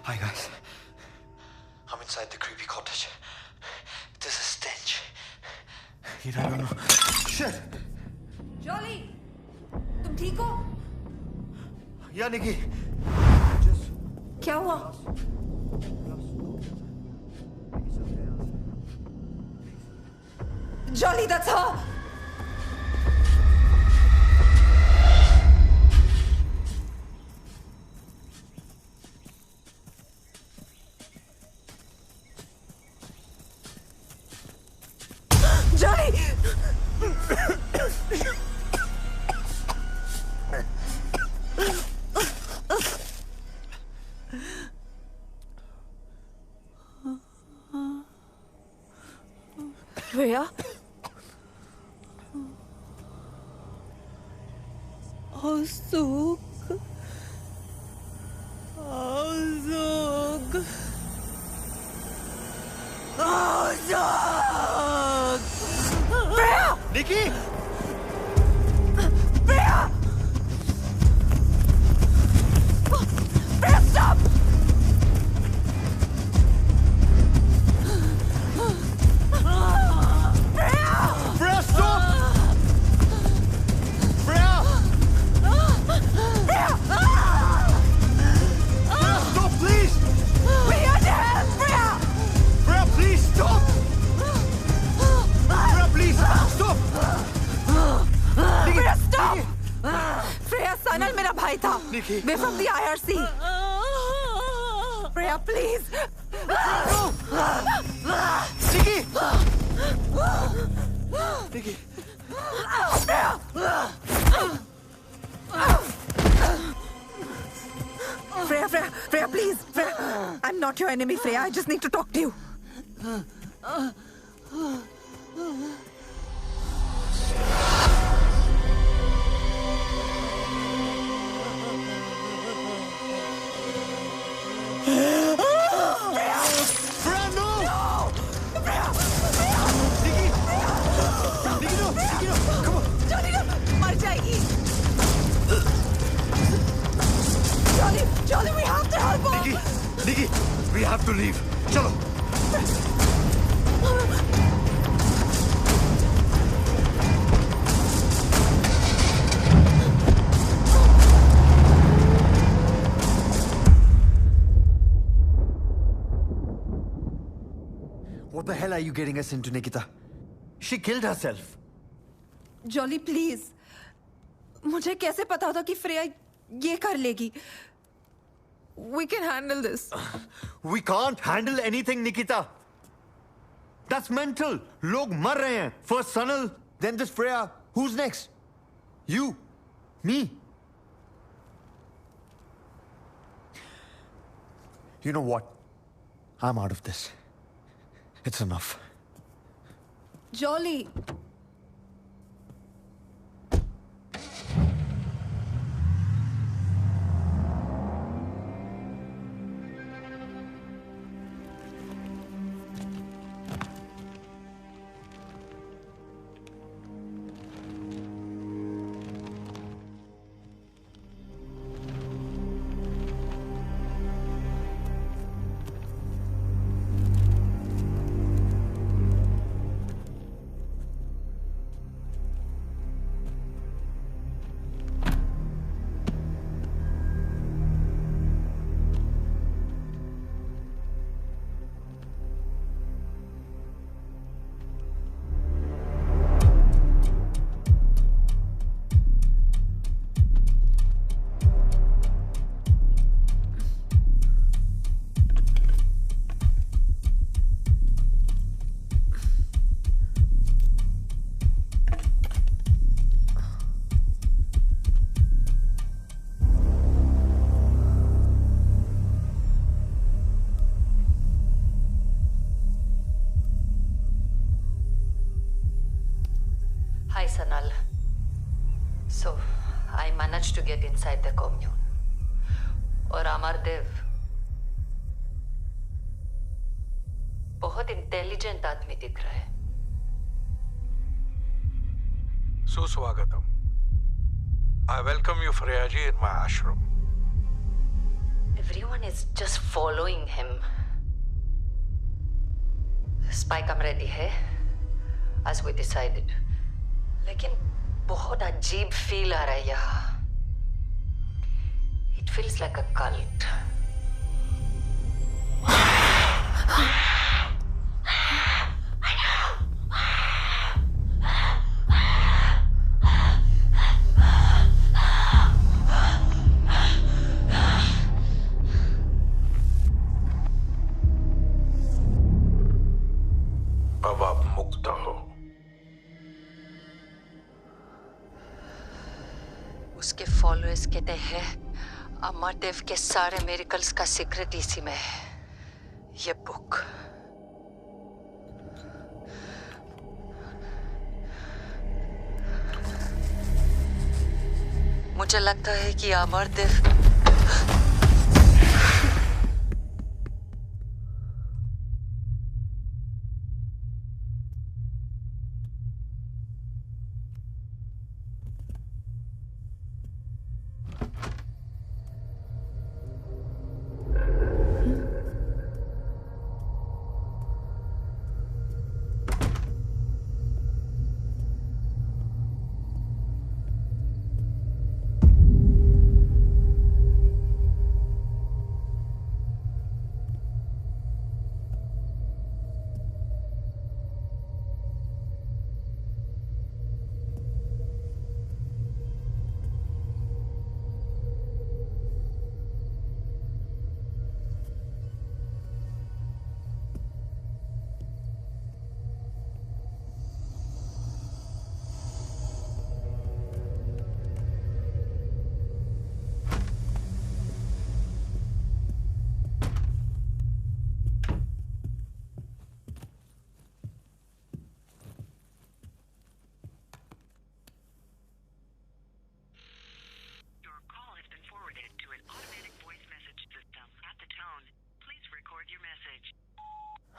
Hi guys. I'm inside the creepy cottage. There's a stench. You don't know. Shit! Jolly, तुम ठीक हो? या निकी? क्या हुआ? Jolly, that's her. Johnny! Rhea? Azog. Azog. Azog! Rhea! Nikki! Rhea! Rhea, stop! Freya, stop! Freya! Freya! Freya, stop, please! We need to help, Freya! Freya, please, stop! Freya, please, stop! Freya, stop! Freya, Sanal मेरा भाई था. We're from the IRC. Freya, please! Nikki! Nikki! Freya, please! Freya, I'm not your enemy, Freya. I just need to talk to you. Freya, no! Freya! Nikki! Nikki, no! Nikki, no! Come on! Johnny, no! मर जाएगी. Johnny, we have to help her. Nikki, we have to leave. Chalo. What the hell are you getting us into, Nikita? She killed herself. Jolly, please. मुझे कैसे पता था कि Freya ये कर लेगी? We can handle this. We can't handle anything, Nikita. That's mental. लोग मर रहे हैं. First Sanal, then this Freya. Who's next? You. Me. You know what? I'm out of this. It's enough. Jolly. Sanal. So, I managed to get inside the commune. और अमरदेव बहुत intelligent आदमी दिख रहा है. सुस्वागतम. I welcome you, Freyaji, in my ashram. Everyone is just following him. Spy cam ready है, as we decided. लेकिन बहुत अजीब फील आ रहा है यहाँ. It feels like a cult. अब आप मुक्त हो. उसके फॉलोअर्स कहते हैं अमरदेव के सारे मिरेकल्स का सीक्रेट इसी में है. ये बुक. मुझे लगता है कि अमरदेव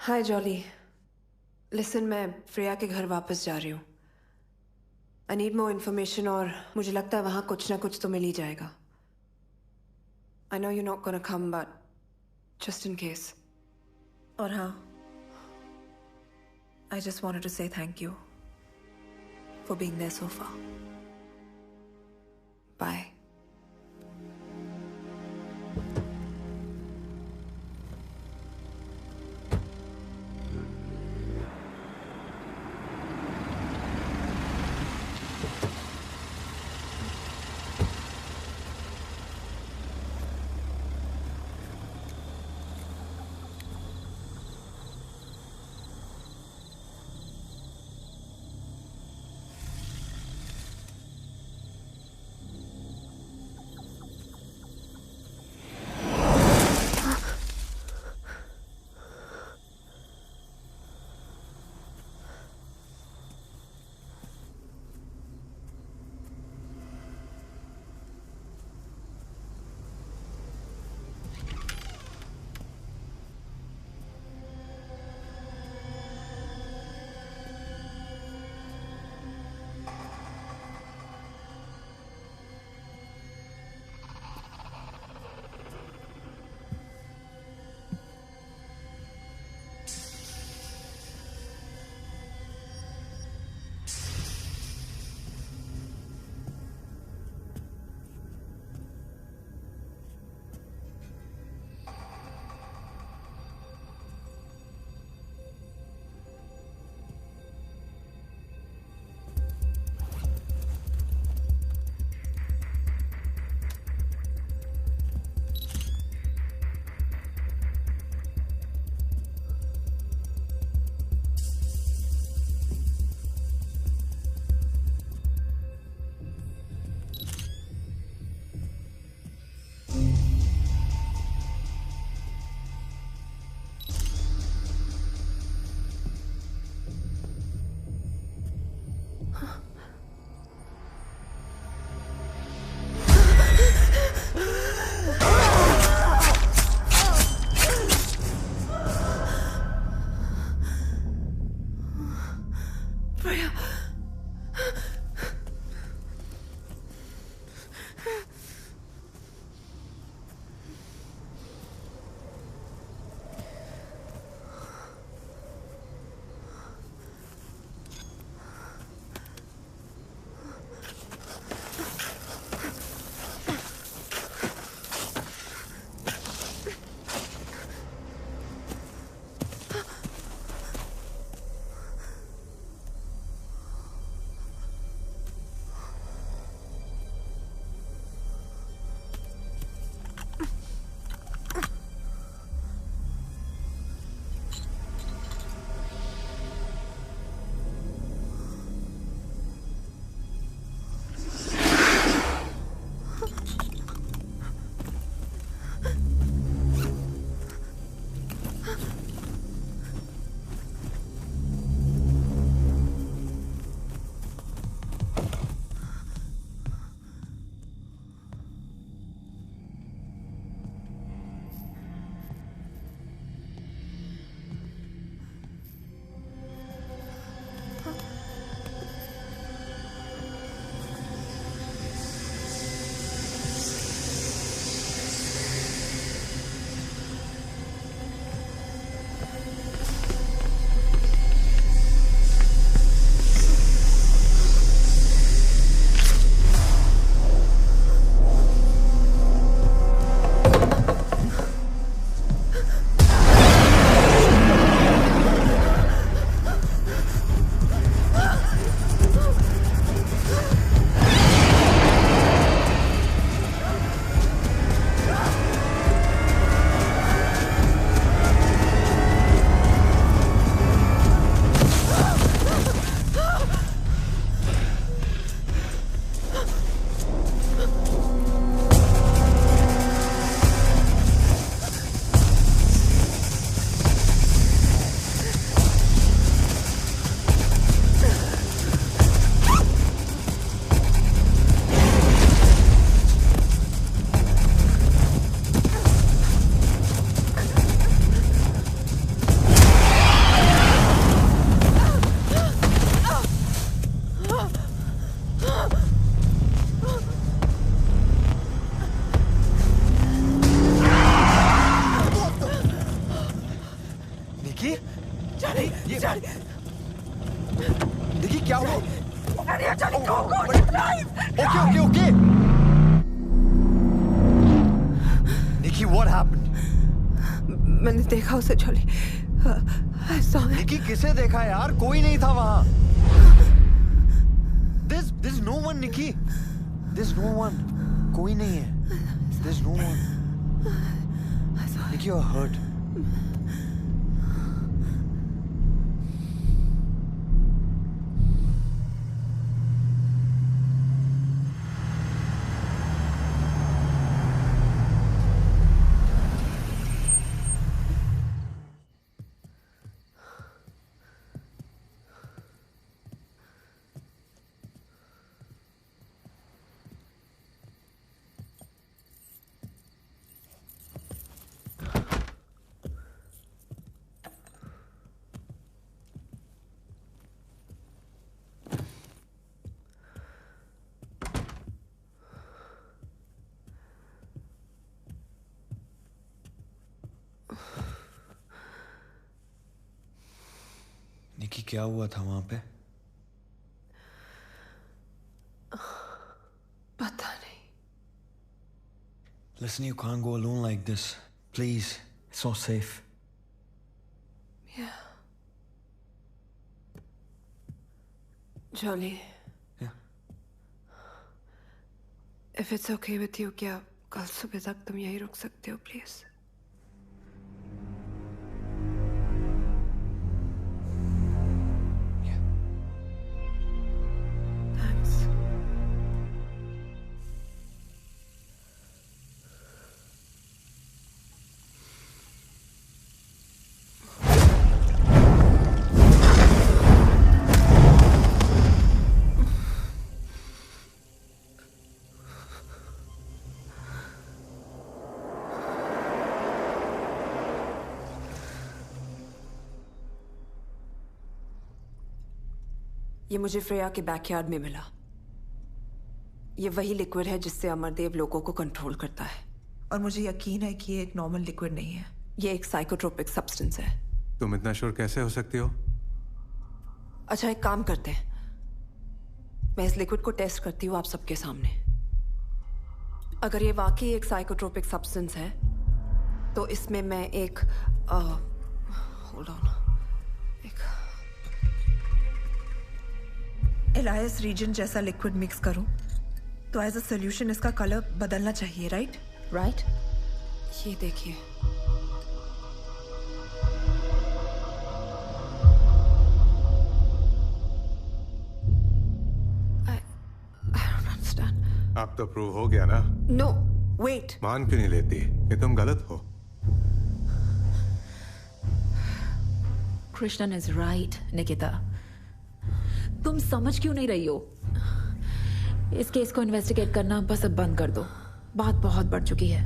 हाय जॉली. लिसन, मैं फ्रेया के घर वापस जा रही हूँ. आई नीड मोर इन्फॉर्मेशन और मुझे लगता है वहाँ कुछ ना कुछ तो मिल ही जाएगा. I know you not gonna come but just in case. और हाँ, I just wanted to say thank you for being there so far. Bye. what happened? मैंने देखा उसे Jolly. I saw it. Nikki किसे देखा यार? कोई नहीं था वहाँ। There's no one, Nikki. There's no one. कोई नहीं है. There's no one. Nikki, you're hurt. निकी क्या हुआ था वहां पे? पता नहीं। Listen, you can't go alone like this. Please, it's not safe. Yeah. Jolly. Yeah. If it's okay with you, क्या कल सुबह तक तुम यहीं रुक सकते हो, please? ये मुझे फ्रेया के बैकयार्ड में मिला। ये वही लिक्विड है जिससे अमरदेव लोगों को कंट्रोल करता है। और मुझे यकीन है कि ये एक नॉर्मल लिक्विड नहीं है। ये एक साइकोट्रोपिक सब्सटेंस है। तुम इतना श्योर कैसे हो सकती हो? अच्छा, एक काम करते हैं, मैं इस लिक्विड को टेस्ट करती हूँ आप सबके सामने। अगर ये वाकई एक साइकोट्रोपिक सब्सटेंस है तो इसमें मैं एक होल्ड ऑन, एलायस रीजन जैसा लिक्विड मिक्स करूं तो एज अ सोल्यूशन इसका कलर बदलना चाहिए, राइट? राइट। ये देखिए, अब तो प्रूव हो गया ना? No, wait. मान क्यों नहीं लेती कि तुम गलत हो? Krishnan is right, Nikita. तुम समझ क्यों नहीं रही हो? इस केस को इन्वेस्टिगेट करना बस अब बंद कर दो। बात बहुत बढ़ चुकी है।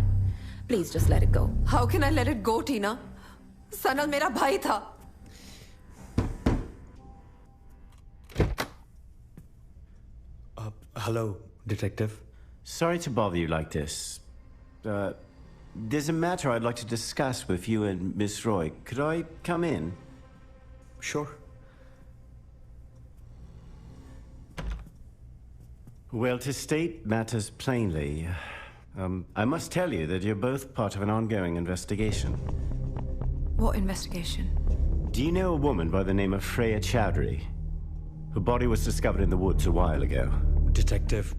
Please just let it go. How can I let it go, Tina? Sanal मेरा भाई था। Hello, detective. Sorry to bother you like this. There's a matter I'd like to discuss with you and Miss Roy. Could I come in? Sure. Well, to state matters plainly, I must tell you that you're both part of an ongoing investigation. What investigation? Do you know a woman by the name of Freya Chowdhury? Her body was discovered in the woods a while ago. Detective,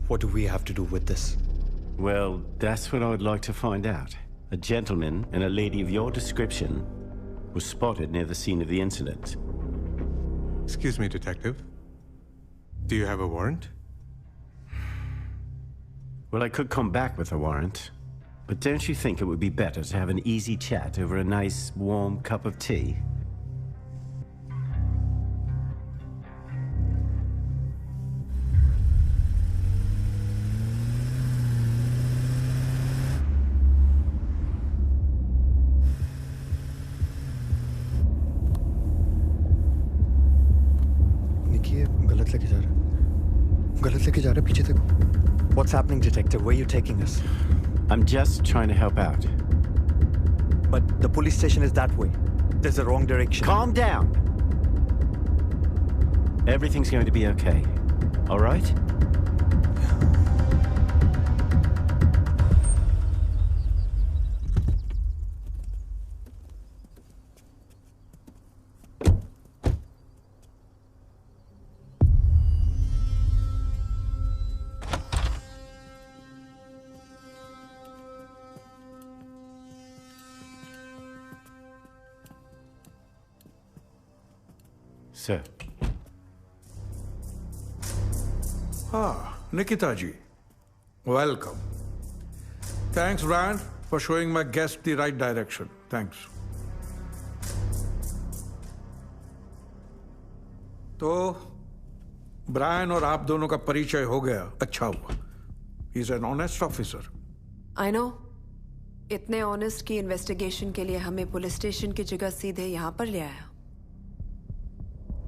what do we have to do with this? Well, that's what I would like to find out. A gentleman and a lady of your description was spotted near the scene of the incident. Excuse me, detective. Do you have a warrant? Well, I could come back with a warrant, but don't you think it would be better to have an easy chat over a nice, warm cup of tea? गलत लेके जा रहा है, पीछे देखो। What's happening, detective? Where are you taking us? I'm just trying to help out. But the police station is that way. There's a wrong direction. Calm down. Everything's going to be okay. All right? Sir. Nikita ji, welcome. Thanks, Brian, for showing my guest the right direction. Thanks. तो Brian और आप दोनों का परिचय हो गया, अच्छा हुआ. He is an honest officer. I know. इतने ऑनेस्ट की इन्वेस्टिगेशन के लिए हमें पुलिस स्टेशन की जगह सीधे यहाँ पर ले आया.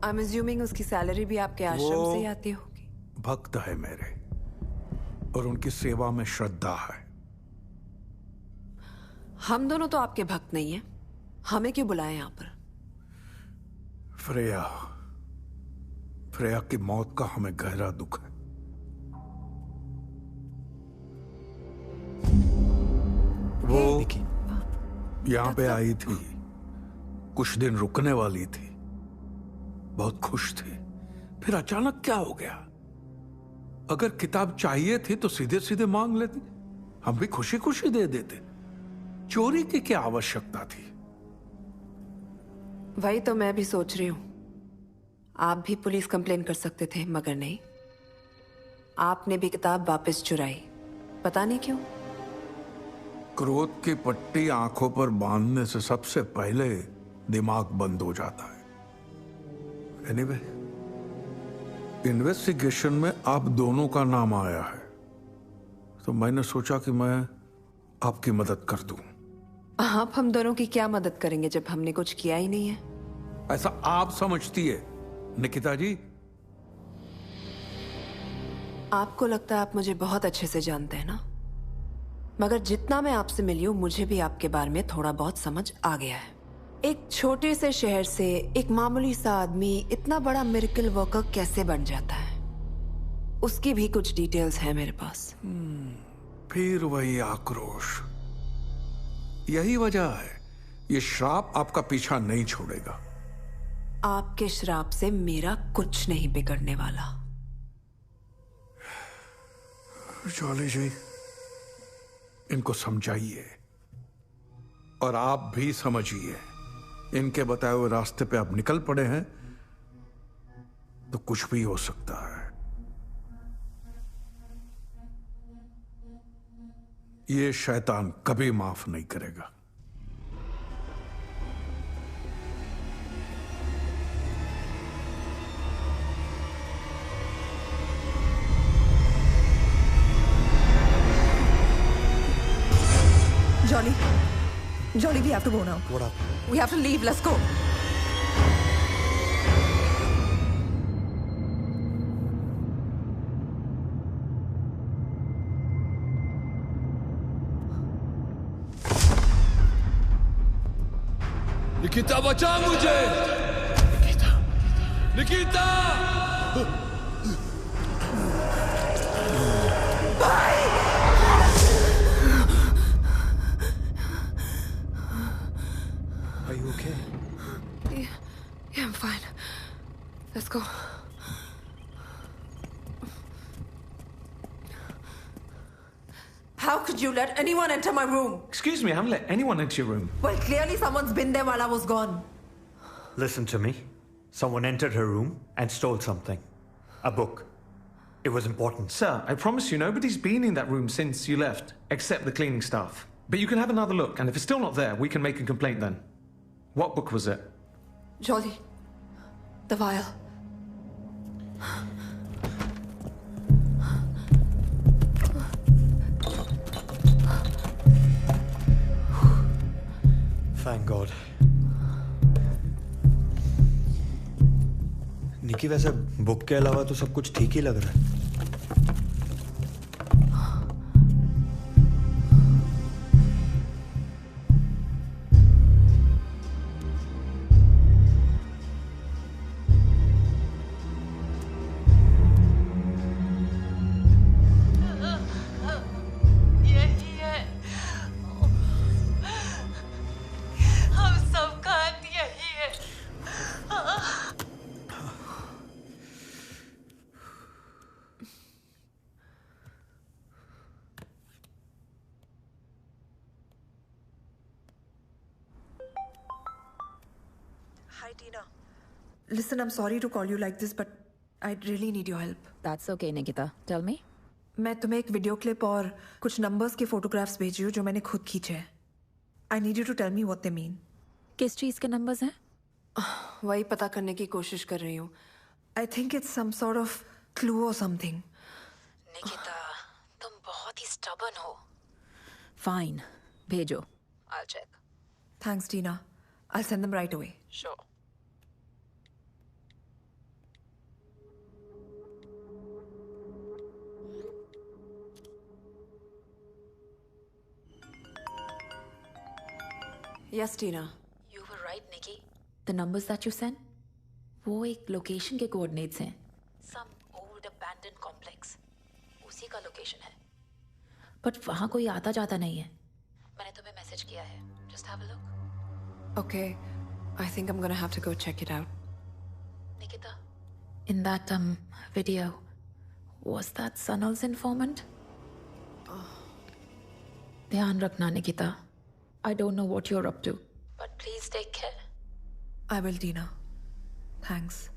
I'm assuming उसकी सैलरी भी आपके आश्रम से ही आती होगी. भक्त है मेरे और उनकी सेवा में श्रद्धा है. हम दोनों तो आपके भक्त नहीं हैं. हमें क्यों बुलाया यहाँ पर? फ्रेया की मौत का हमें गहरा दुख है. वो यहां पे आई थी, कुछ दिन रुकने वाली थी, बहुत खुश थी. फिर अचानक क्या हो गया? अगर किताब चाहिए थी तो सीधे सीधे मांग लेती, हम भी खुशी खुशी दे देते. चोरी की क्या आवश्यकता थी? वही तो मैं भी सोच रही हूं. आप भी पुलिस कंप्लेन कर सकते थे, मगर नहीं. आपने भी किताब वापस चुराई. पता नहीं क्यों. क्रोध की पट्टी आंखों पर बांधने से सबसे पहले दिमाग बंद हो जाता है. एनीवे, इन्वेस्टिगेशन में आप दोनों का नाम आया है, तो मैंने सोचा कि मैं आपकी मदद कर दूं. आप हम दोनों की क्या मदद करेंगे जब हमने कुछ किया ही नहीं है? ऐसा आप समझती है निकिता जी? आपको लगता है आप मुझे बहुत अच्छे से जानते हैं ना, मगर जितना मैं आपसे मिली हूं मुझे भी आपके बारे में थोड़ा बहुत समझ आ गया है. एक छोटे से शहर से एक मामूली सा आदमी इतना बड़ा मिरेकल वर्कर कैसे बन जाता है, उसकी भी कुछ डिटेल्स हैं मेरे पास. फिर वही आक्रोश. यही वजह है ये श्राप आपका पीछा नहीं छोड़ेगा. आपके श्राप से मेरा कुछ नहीं बिगड़ने वाला. जॉली जी, इनको समझाइए और आप भी समझिए. इनके बताए हुए रास्ते पे आप निकल पड़े हैं तो कुछ भी हो सकता है. ये शैतान कभी माफ नहीं करेगा. Jolly, we have to go now. What up? We have to leave. Let's go. Nikita, बचा मुझे! Nikita! Are you okay? Yeah, I'm fine. Let's go. How could you let anyone enter my room? Excuse me, I haven't let anyone into your room. Well, clearly someone's been there while I was gone. Listen to me. Someone entered her room and stole something. A book. It was important. Sir, I promise you nobody's been in that room since you left, except the cleaning staff. But you can have another look, and if it's still not there, we can make a complaint then. What book was it? Jolly. The vial. Thank God. निकी, वैसे book के अलावा तो सब कुछ ठीक ही लग रहा है. Listen, I'm sorry to call you like this, but I really need your help. That's okay, Nikita. Tell me. मैं तुम्हें एक वीडियो क्लिप और कुछ नंबर्स के फोटोग्राफ्स भेजी हूँ जो मैंने खुद खींचे हैं. I need you to tell me what they mean. किस चीज के नंबर्स हैं? वही पता करने की कोशिश कर रही हूँ. I think it's some sort of clue or something. Nikita, तुम बहुत ही stubborn हो. Fine, भेजो. I'll check. Thanks, Tina. I'll send them right away. Sure. Yes, Tina. You were right, Nikki. The numbers that you sent, वो एक location के coordinates हैं. Some old abandoned complex. उसी का लोकेशन है. But वहाँ कोई आता जाता नहीं है. मैंने तुम्हें मैसेज किया है. Just have a look. Okay. I think I'm gonna have to go check it out. Nikita, in that video, was that Sanal's informant? ध्यान रखना, Nikita. I don't know what you're up to, but please take care. I will, Tina. Thanks.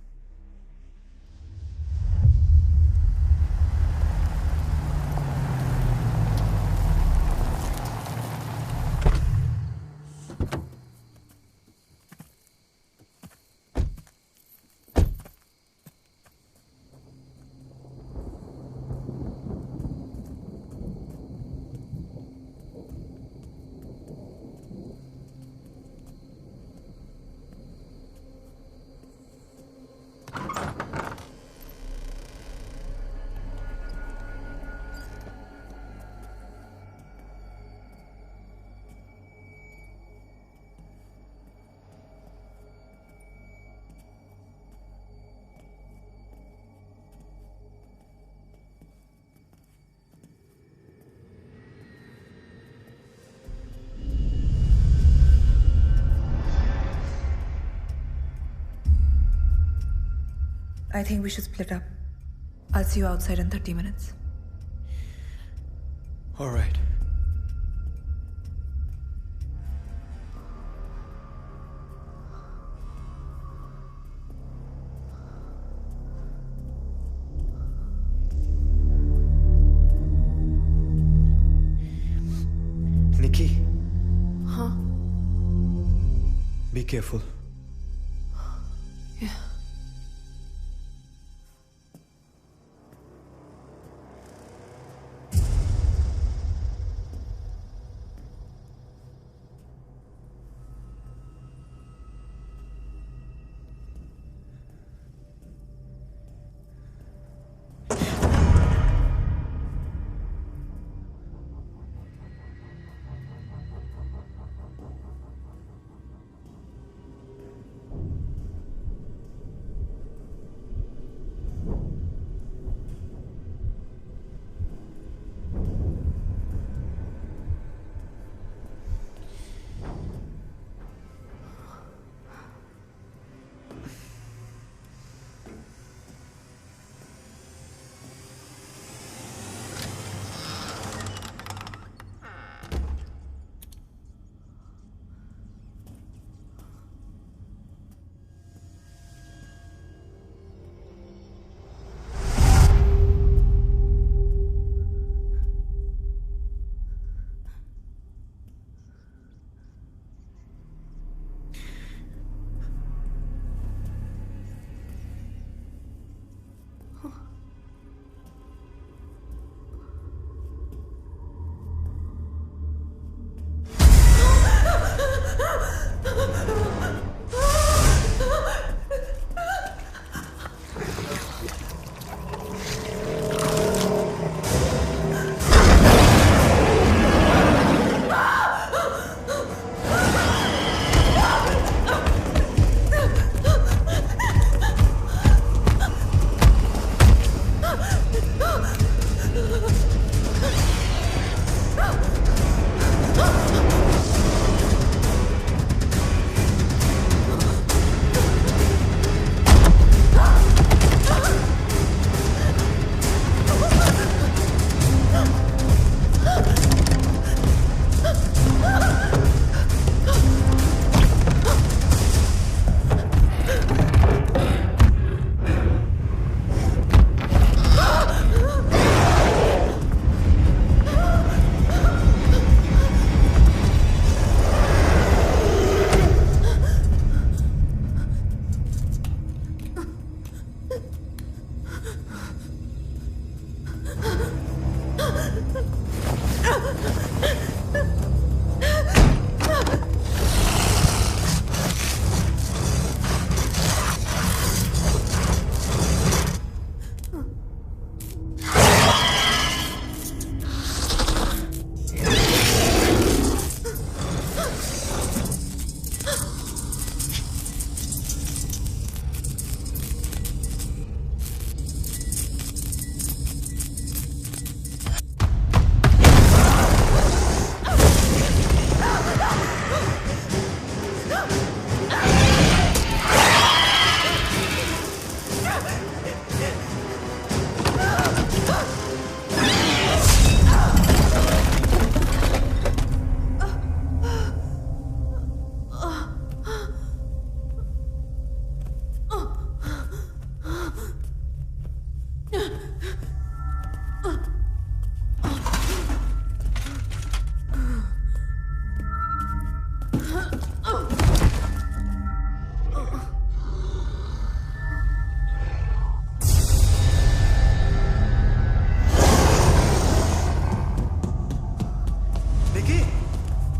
I think we should split up. I'll see you outside in 30 minutes. All right. Nikki. Huh? Be careful. Yeah.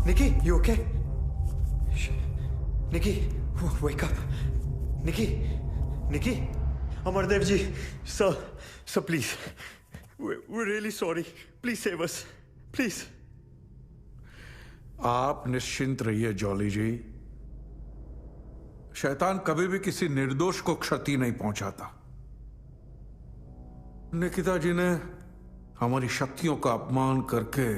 Nikki, you okay? Nikki, wake up. Nikki, Amardev ji, sir, please. We're really sorry. Please save us. Please. आप निश्चिंत रहिए jolly जी। शैतान कभी भी किसी निर्दोष को क्षति नहीं पहुंचाता। निकिता जी ने हमारी शक्तियों का अपमान करके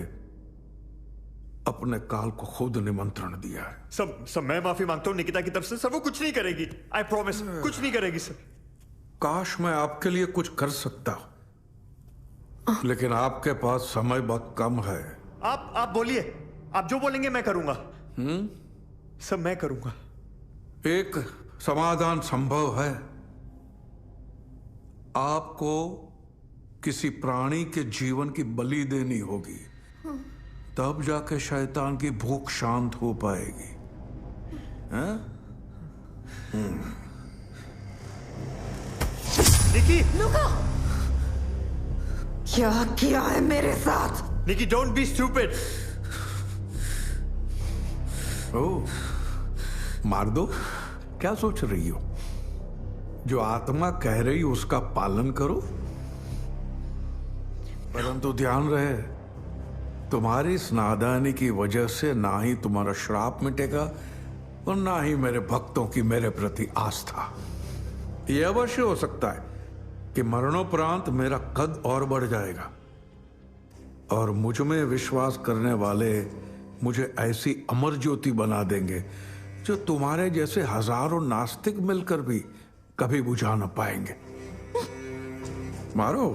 अपने काल को खुद निमंत्रण दिया है। सब मैं माफी मांगता हूं निकिता की तरफ से। सर वो कुछ नहीं करेगी। आई प्रॉमिस, कुछ नहीं करेगी सर। काश मैं आपके लिए कुछ कर सकता, लेकिन आपके पास समय बहुत कम है। आप बोलिए, आप जो बोलेंगे मैं करूंगा। सब मैं करूंगा। एक समाधान संभव है। आपको किसी प्राणी के जीवन की बलि देनी होगी, तब जाके शैतान की भूख शांत हो पाएगी। निकी, लुका! क्या किया है मेरे साथ? निकी, डोंट बी स्टूपिड। ओह, मार दो। क्या सोच रही हो? जो आत्मा कह रही उसका पालन करो। परंतु ध्यान रहे, तुम्हारी इस नादानी की वजह से ना ही तुम्हारा श्राप मिटेगा और ना ही मेरे भक्तों की मेरे प्रति आस्था। यह अवश्य हो सकता है कि मरणोपरांत मेरा कद और बढ़ जाएगा और मुझ में विश्वास करने वाले मुझे ऐसी अमर ज्योति बना देंगे जो तुम्हारे जैसे हजारों नास्तिक मिलकर भी कभी बुझा न पाएंगे। मारो।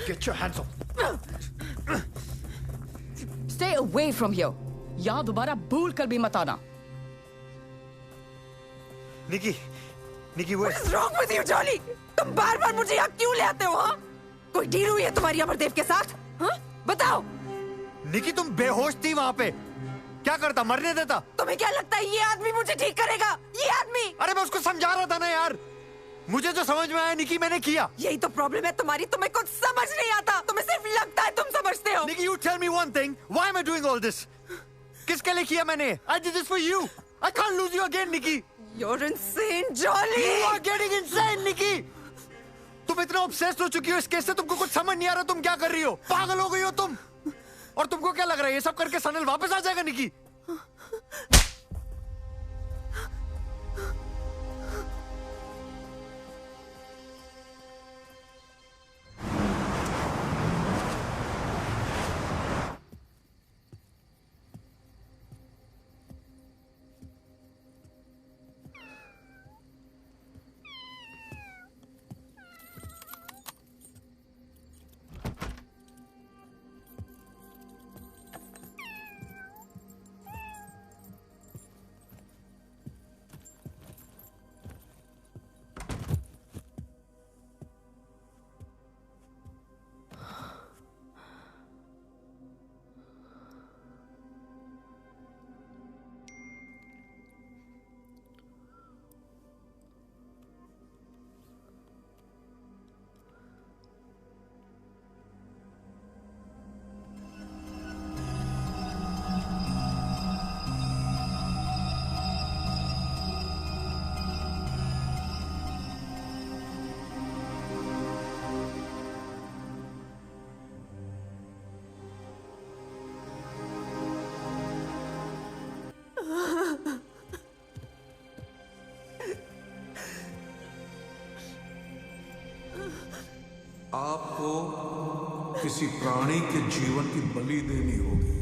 Get your hands off. Stay away from here. यहाँ दोबारा भूल कर भी मत आना। निकी, What is wrong with you, Jolly? तुम बार-बार मुझे यहाँ क्यों ले आते हो? हाँ? कोई डील हुई है तुम्हारी अमरदेव के साथ? हाँ? बताओ। निकी, तुम बेहोश थी वहाँ पे। क्या करता? मरने देता? तुम्हें क्या लगता है ये आदमी मुझे ठीक करेगा? ये आदमी? अरे मैं उसको समझा रहा था ना यार। मुझे जो समझ में आया निकी मैंने किया। यही तो प्रॉब्लम है तुम्हारी, तुम्हें कुछ समझ नहीं आता। तुम्हें सिर्फ लगता है तुम समझते हो। निकी, you tell me one thing. Why am I doing all this? किसके लिए किया मैंने? I did this for you. I can't lose you again, Nikki. You're insane, Jolly. You are getting insane, Nikki. तुम इतना obsessed हो चुकी हो इस केस से, तुमको कुछ समझ नहीं आ रहा तुम क्या कर रही हो। पागल हो गई हो तुम। और तुमको क्या लग रहा है ये सब करके सनल वापस आ जाएगा, निकी? आपको किसी प्राणी के जीवन की बलि देनी होगी,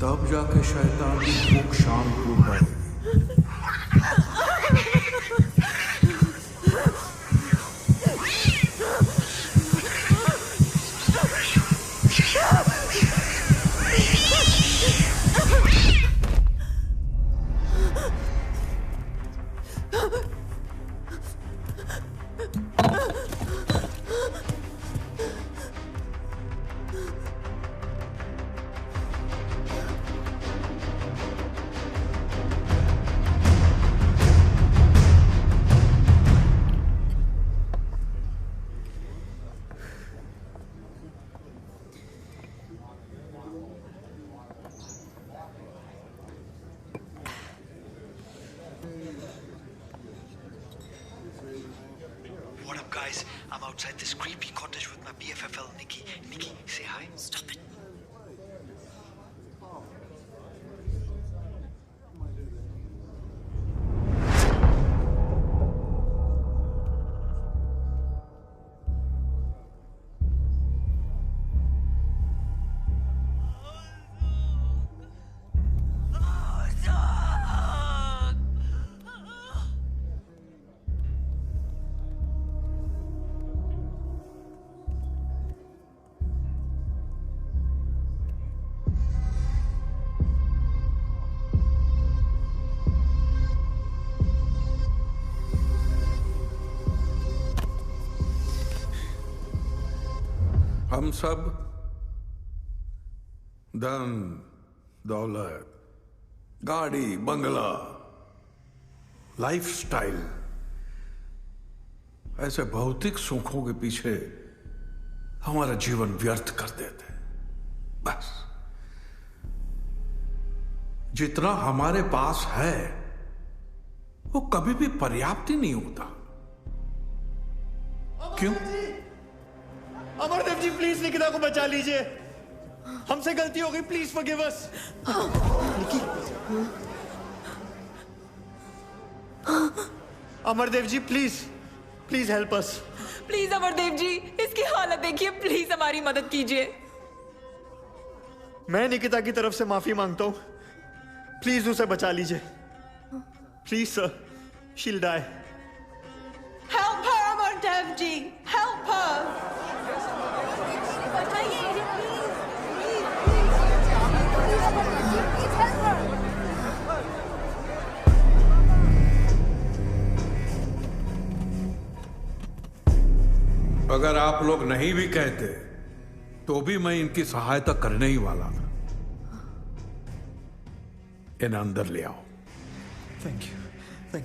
तब जाके शैतान की भूख शांत हो पाएगी। outside this creepy cottage with my BFFL, Nikki. Nikki, say hi. Stop it. हम सब धन दौलत, गाड़ी, बंगला, लाइफस्टाइल, ऐसे भौतिक सुखों के पीछे हमारा जीवन व्यर्थ कर देते हैं। बस जितना हमारे पास है वो कभी भी पर्याप्त ही नहीं होता। क्यों? अमरदेव जी, प्लीज निकिता को बचा लीजिए। हमसे गलती हो गई, please forgive us. Nikki, Amardev ji, please please help us. Please Amardev ji, इसकी हालत देखिए, प्लीज हमारी मदद कीजिए। मैं निकिता की तरफ से माफी मांगता हूं, प्लीज उसे बचा लीजिए। Please sir, she'll die। Help her, Amardev ji, help her। अगर आप लोग नहीं भी कहते तो भी मैं इनकी सहायता करने ही वाला था। इन्हें अंदर ले आओ। Thank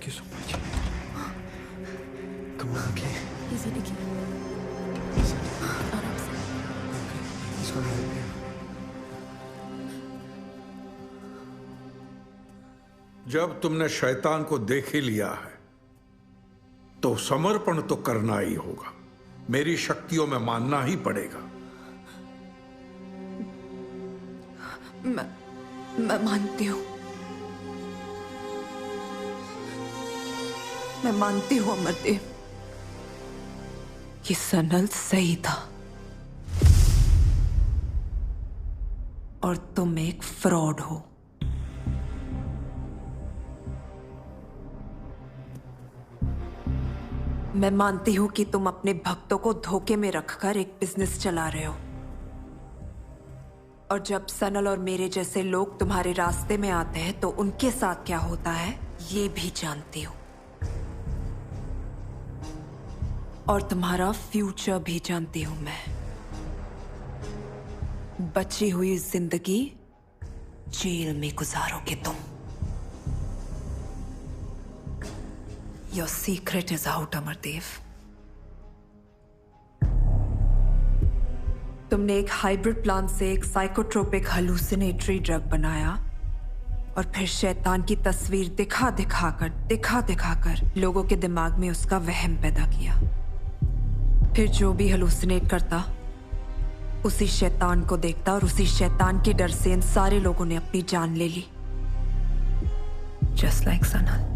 you so much. Come on, okay. Easy Nikki, आराम से। He's gonna help you। जब तुमने शैतान को देख ही लिया है तो समर्पण तो करना ही होगा। मेरी शक्तियों में मानना ही पड़ेगा। मैं मानती हूं। मैं मानती हूं अमरदेव, ये सनल सही था और तुम एक फ्रॉड हो। मैं मानती हूं कि तुम अपने भक्तों को धोखे में रखकर एक बिजनेस चला रहे हो, और जब सनल और मेरे जैसे लोग तुम्हारे रास्ते में आते हैं तो उनके साथ क्या होता है ये भी जानती हूं, और तुम्हारा फ्यूचर भी जानती हूं मैं। बची हुई जिंदगी जेल में गुजारोगे तुम। Your secret is out, Amardev. तुमने एक हाइब्रिड प्लांट से एक साइकोट्रोपिक हलूसिनेटरी ड्रग बनाया और फिर शैतान की तस्वीर दिखा दिखाकर लोगों के दिमाग में उसका वहम पैदा किया। फिर जो भी हलूसिनेट करता उसी शैतान को देखता और उसी शैतान के डर से इन सारे लोगों ने अपनी जान ले ली। Just like Sanal.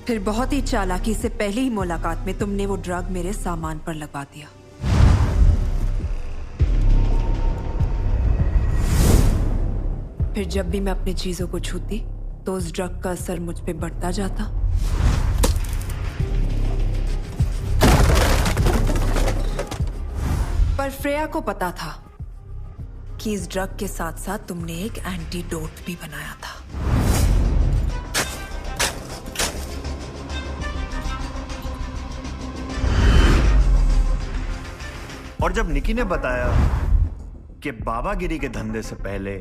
फिर बहुत ही चालाकी से पहली ही मुलाकात में तुमने वो ड्रग मेरे सामान पर लगा दिया। फिर जब भी मैं अपनी चीजों को छूती तो उस ड्रग का असर मुझ पे बढ़ता जाता। पर फ्रेया को पता था कि इस ड्रग के साथ साथ तुमने एक एंटीडोट भी बनाया था। और जब निकी ने बताया कि बाबागिरी के धंधे से पहले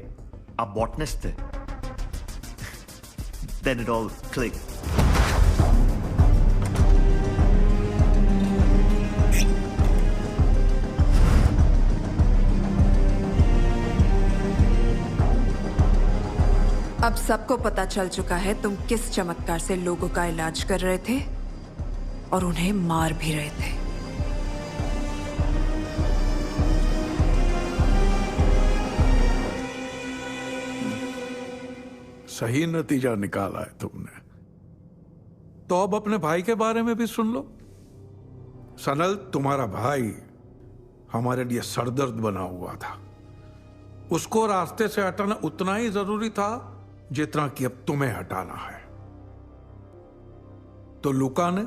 आप बॉटनिस्ट थे, then it all clicked। अब सबको पता चल चुका है तुम किस चमत्कार से लोगों का इलाज कर रहे थे और उन्हें मार भी रहे थे। सही नतीजा निकाला है तुमने। तो अब अपने भाई के बारे में भी सुन लो। सनल, तुम्हारा भाई हमारे लिए सरदर्द बना हुआ था। उसको रास्ते से हटाना उतना ही जरूरी था जितना कि अब तुम्हें हटाना है। तो लुका ने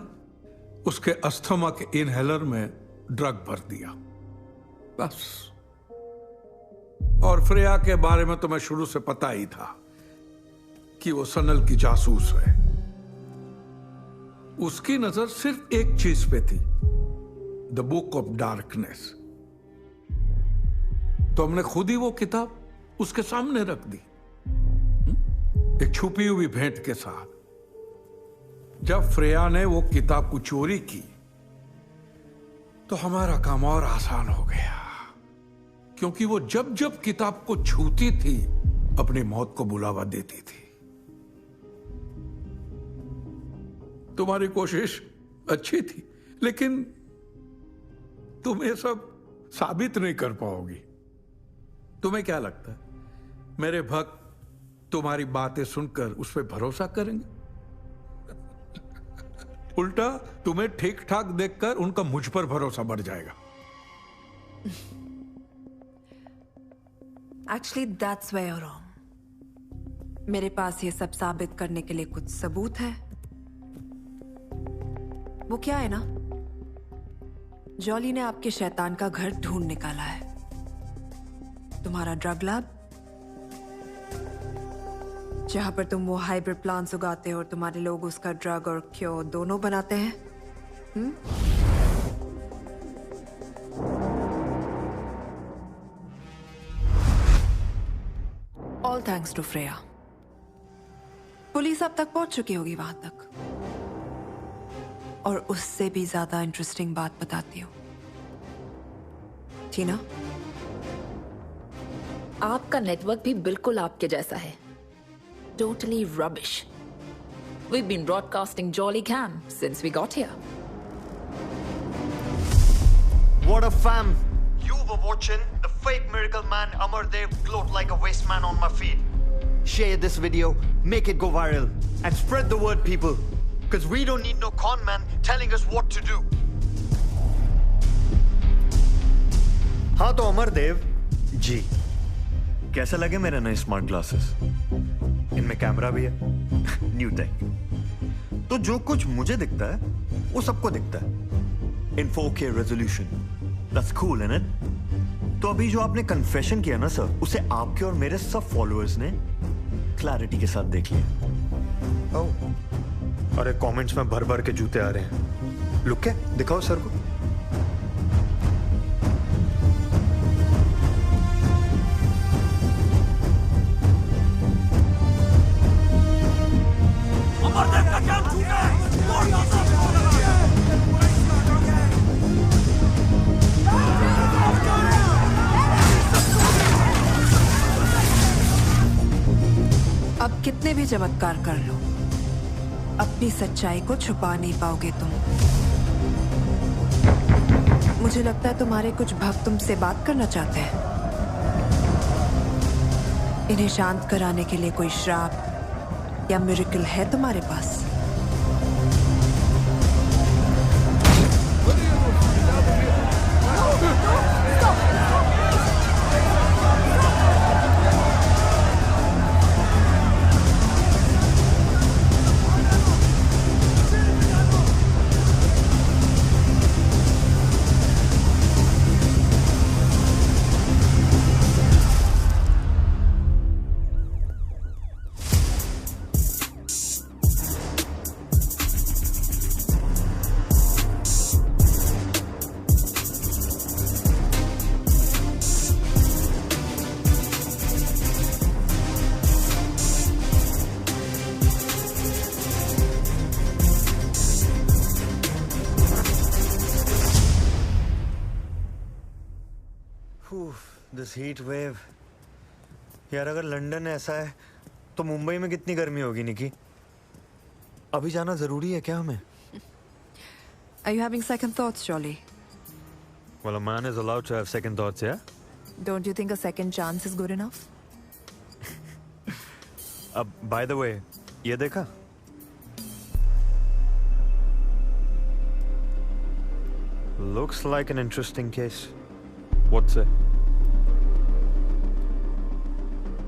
उसके अस्थमा के इनहेलर में ड्रग भर दिया, बस। और फ्रेया के बारे में तुम्हें शुरू से पता ही था कि वो सनल की जासूस है। उसकी नजर सिर्फ एक चीज पे थी, द बुक ऑफ डार्कनेस। तो हमने खुद ही वो किताब उसके सामने रख दी, एक छुपी हुई भेंट के साथ। जब फ्रेया ने वो किताब को चोरी की तो हमारा काम और आसान हो गया, क्योंकि वो जब जब किताब को छूती थी अपनी मौत को बुलावा देती थी। तुम्हारी कोशिश अच्छी थी, लेकिन तुम ये सब साबित नहीं कर पाओगी। तुम्हें क्या लगता है मेरे भक्त तुम्हारी बातें सुनकर उस पर भरोसा करेंगे? उल्टा तुम्हें ठीक ठाक देखकर उनका मुझ पर भरोसा बढ़ जाएगा। Actually that's where you wrong. मेरे पास ये सब साबित करने के लिए कुछ सबूत है। वो क्या है ना, जॉली ने आपके शैतान का घर ढूंढ निकाला है। तुम्हारा ड्रग लैब, जहां पर तुम वो हाइब्रिड प्लांट्स उगाते हो और तुम्हारे लोग उसका ड्रग और क्योर दोनों बनाते हैं। All thanks to Freya. Police अब तक पहुंच चुकी होगी वहां तक। और उससे भी ज्यादा इंटरेस्टिंग बात बताती हूँ, टीना। आपका नेटवर्क भी बिल्कुल आपके जैसा है। Totally rubbish. We've been broadcasting Jolly Cam since we got here. What a fam! You were watching the fake miracle man Amardev gloat like a waste man on my feed. Share this video, make it go viral, and spread the word, people. Because we don't need no con man telling us what to do. हाँ तो अमरदेव जी, कैसे लगे मेरे नए smart glasses? इनमें camera भी है, new take. तो जो कुछ मुझे दिखता है वो सबको दिखता है इन 4K resolution. That's cool, isn't it? तो अभी जो आपने कन्फेशन किया ना सर, उसे आपके और मेरे सब फॉलोअर्स ने क्लैरिटी के साथ देख लिया। ओह, अरे कमेंट्स में भर भर के जूते आ रहे हैं। लुक क्या दिखाओ सर को। अब कितने भी चमत्कार कर लो, अपनी सच्चाई को छुपा नहीं पाओगे तुम। मुझे लगता है तुम्हारे कुछ भक्त तुमसे बात करना चाहते हैं। इन्हें शांत कराने के लिए कोई श्राप या मिरेकल है तुम्हारे पास? This heat wave. यार अगर लंदन ऐसा है तो मुंबई में कितनी गर्मी होगी निकी? अभी जाना जरूरी है क्या हमें? Are you having second thoughts, Jolly? Well, a man is allowed to have second thoughts, yeah? Don't you think a second chance is good enough? By the way, ये देखा? Looks like an interesting case. What's it?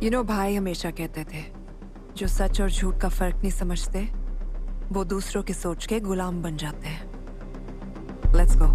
You know, भाई हमेशा कहते थे, जो सच और झूठ का फर्क नहीं समझते, वो दूसरों की सोच के गुलाम बन जाते हैं. Let's go.